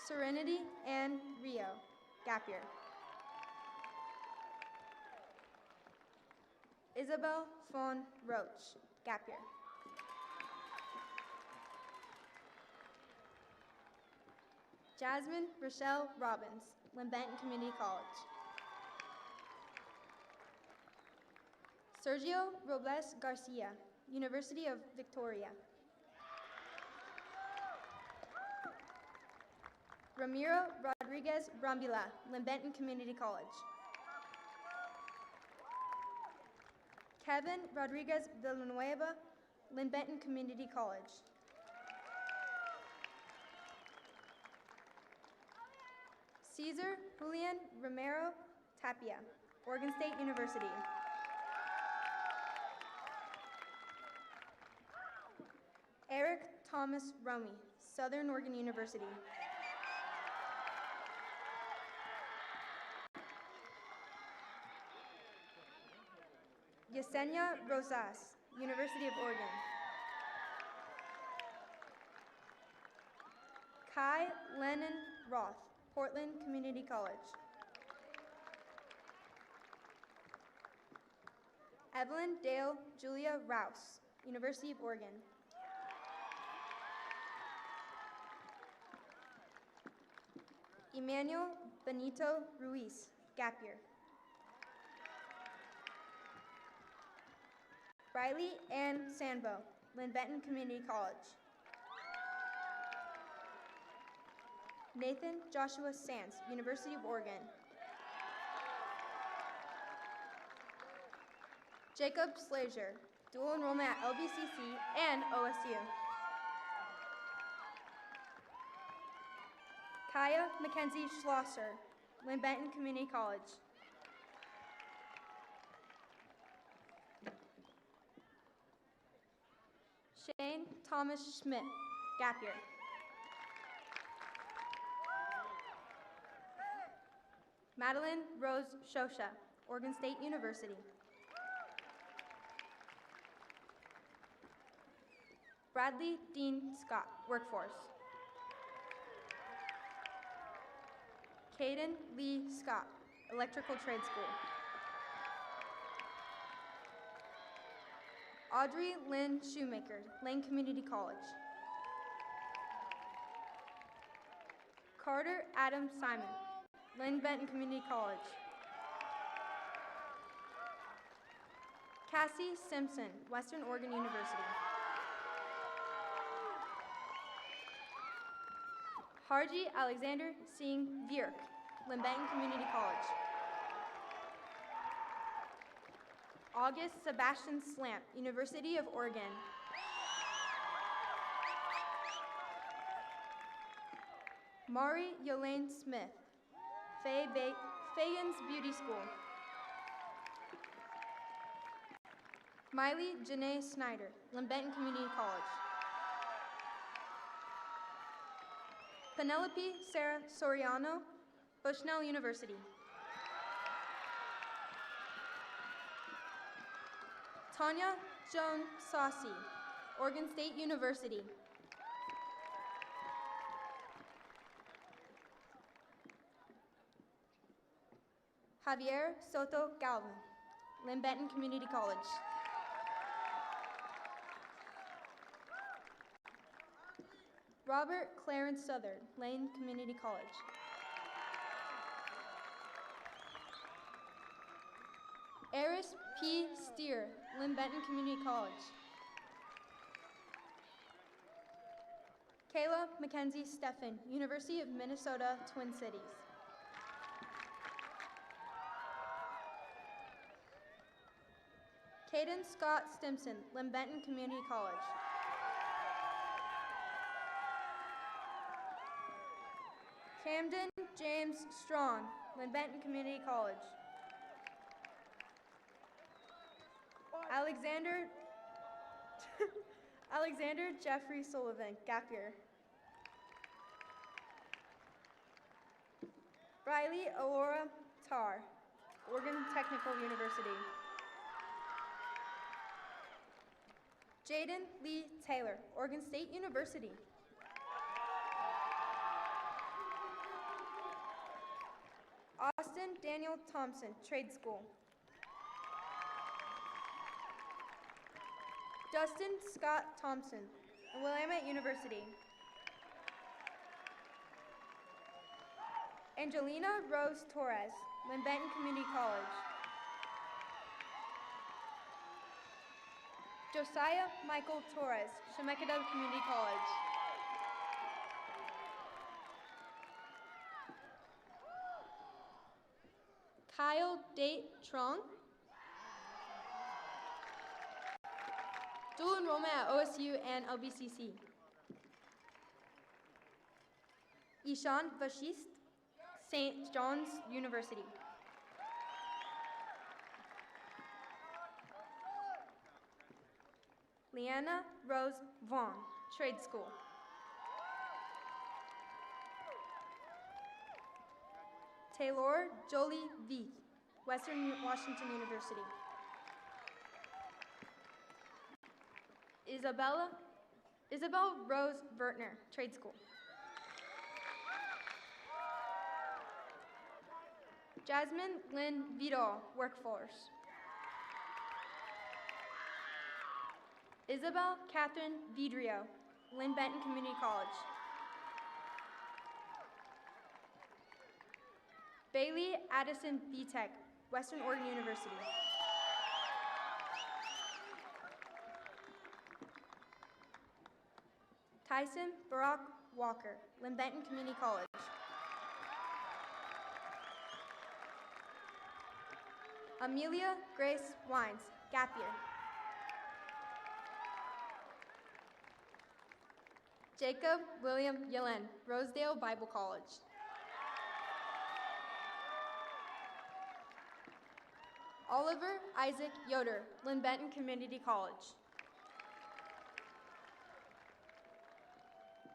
Serenity Ann Rio, Gap Year. Isabel Fawn Roach, Gap Year. Jasmine Rochelle Robbins, Lynn Benton Community College. Sergio Robles Garcia, University of Victoria. Ramiro Rodriguez Brambila, Lynn Benton Community College. Kevin Rodriguez Villanueva, Lynn Benton Community College. Cesar Julian Romero Tapia, Oregon State University. Eric Thomas Romy, Southern Oregon University. Yesenia Rosas, University of Oregon. Kai Lennon Roth, Portland Community College. Evelyn Dale Julia Rouse, University of Oregon. Emmanuel Benito Ruiz, gap year. Riley Ann Sanbo, Lynn Benton Community College. Nathan Joshua Sands, University of Oregon. Jacob Slager, dual enrollment at LBCC and OSU. Kaya Mackenzie Schlosser, Lynn Benton Community College. Shane Thomas Schmidt, gap year. Madeline Rose Shosha, Oregon State University. Bradley Dean Scott, workforce. Caden Lee Scott, electrical trade school. Audrey Lynn Shoemaker, Lane Community College. Carter Adam Simon, Lynn Benton Community College. Cassie Simpson, Western Oregon University. Harji Alexander Singh Virk, Lynn Benton Community College. August Sebastian Slamp, University of Oregon. Mari Yolaine Smith, Fagan's Beauty School. Miley Janae Snyder, Lynn Benton Community College. Penelope Sarah Soriano, Bushnell University. Tanya Joan Saucy, Oregon State University. Javier Soto Galvin, Lynn Benton Community College. Robert Clarence Southern, Lane Community College. Eris P. Steer, Lynn Benton Community College. Kayla Mackenzie Steffen, University of Minnesota, Twin Cities. Caden Scott Stimson, Lynn Benton Community College. Camden James Strong, Lynn Benton Community College. Alexander Jeffrey Sullivan, gap year. Riley Aurora Tarr, Oregon Technical University. Jaden Lee Taylor, Oregon State University. Austin Daniel Thompson, Trade School. Dustin Scott Thompson, Willamette University. Angelina Rose Torres, Lynn Benton Community College. Josiah Michael Torres, Shemekiah Community College. Kyle Date Trong, dual enrollment at OSU and LBCC. Ishan Vashist, St. John's University. Leanna Rose Vaughn, Trade School. Taylor Jolie Veith, Western Washington University. Isabel Rose Vertner, Trade School. Jasmine Lynn Vidal, Workforce. Isabel Catherine Vidrio, Lynn Benton Community College. Bailey Addison Vitek, Western Oregon University. Tyson Barack Walker, Lynn Benton Community College. Amelia Grace Wines, Gap Year. Jacob William Yellen, Rosedale Bible College. Oliver Isaac Yoder, Lynn Benton Community College.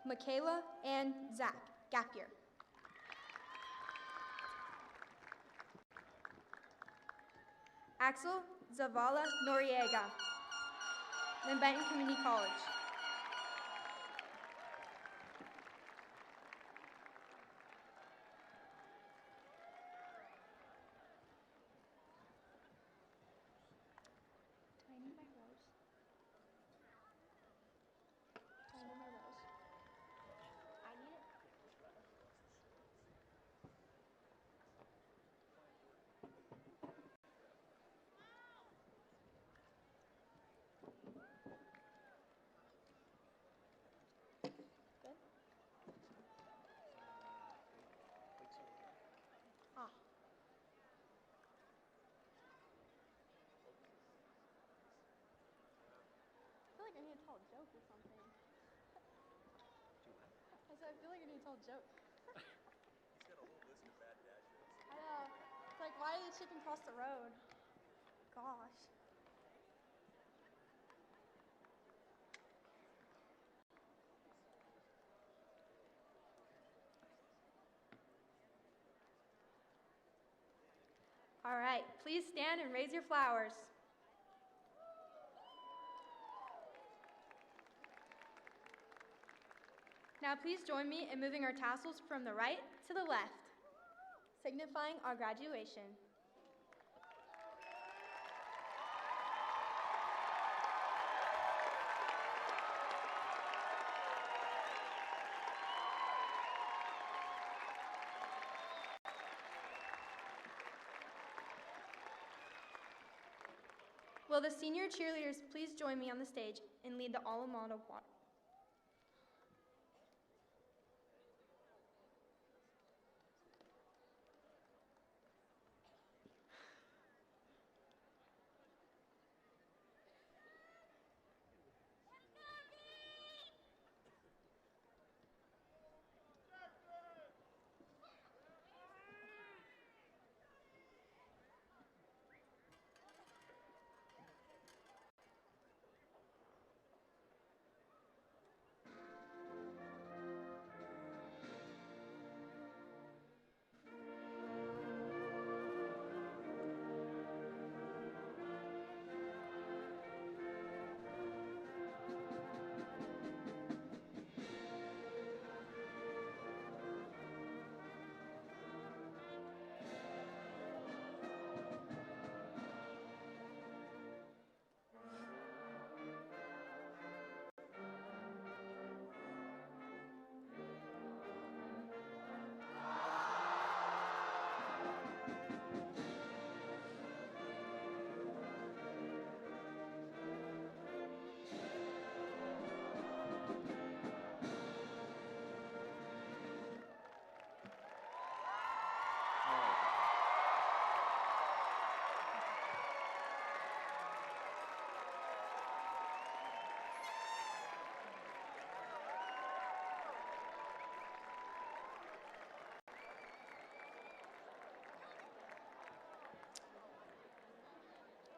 Michaela Ann Zach, Gap Year. Axel Zavala Noriega, Lynn Benton Community College. Do I need my rose? Do I need my rose? I need it. Good? Ah. I feel like I need to tell a joke or something. I said, I feel like I need to tell a joke. He's got a whole list of bad dad jokes. I know. It's like, why did the chicken cross the road? Gosh. All right, please stand and raise your flowers. Now please join me in moving our tassels from the right to the left, signifying our graduation. Will the senior cheerleaders please join me on the stage and lead the alma mater walk?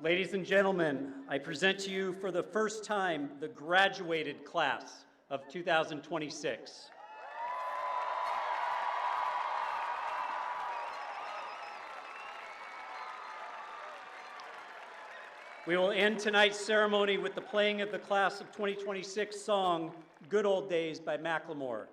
Ladies and gentlemen, I present to you for the first time the graduated class of 2026. We will end tonight's ceremony with the playing of the class of 2026 song, Good Old Days by Macklemore.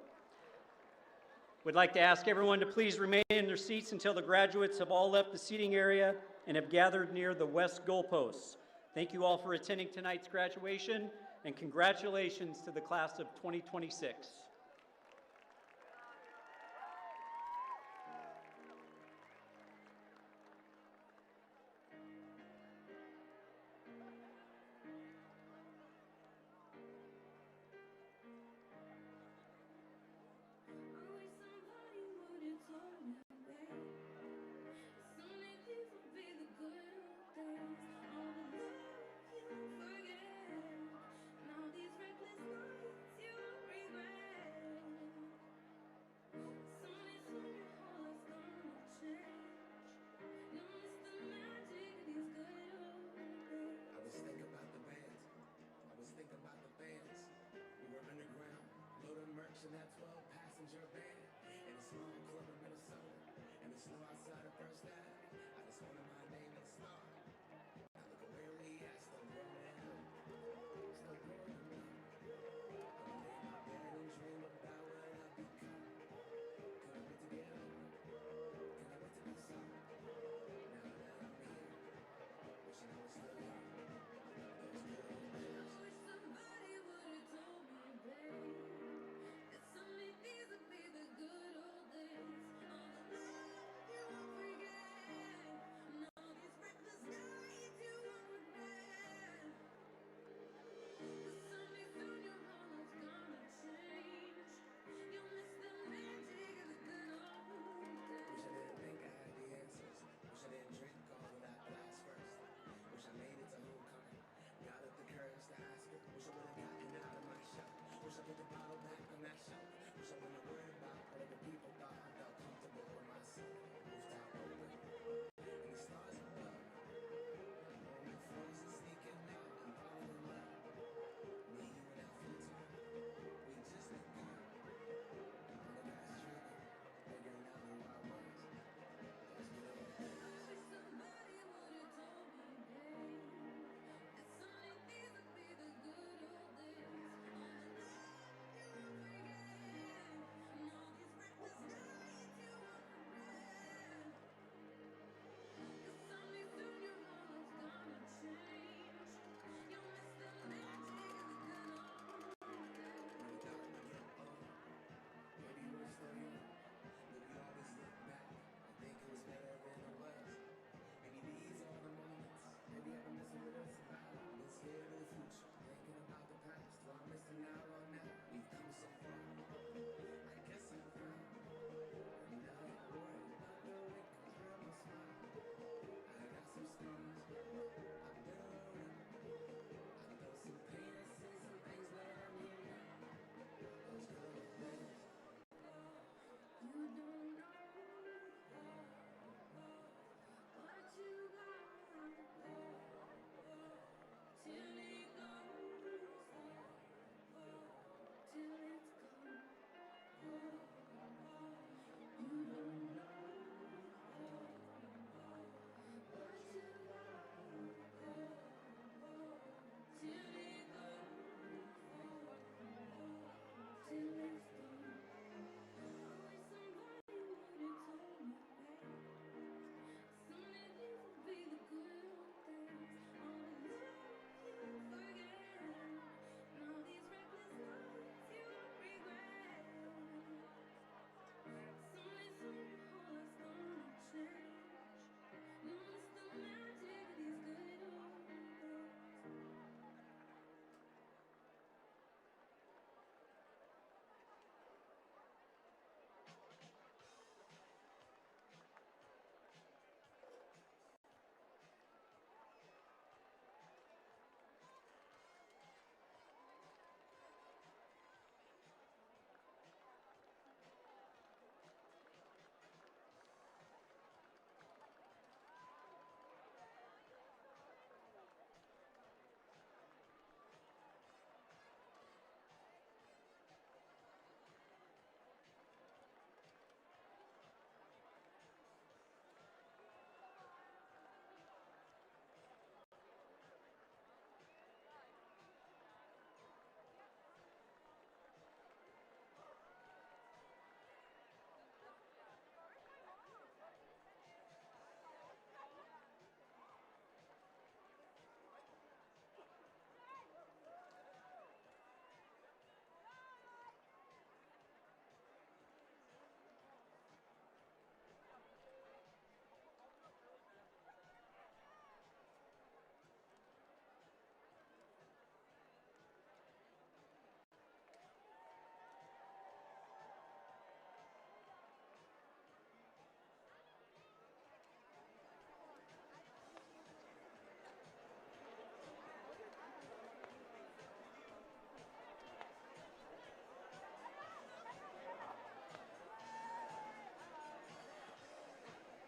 We'd like to ask everyone to please remain in their seats until the graduates have all left the seating area and have gathered near the west goalposts. Thank you all for attending tonight's graduation. and congratulations to the class of 2026.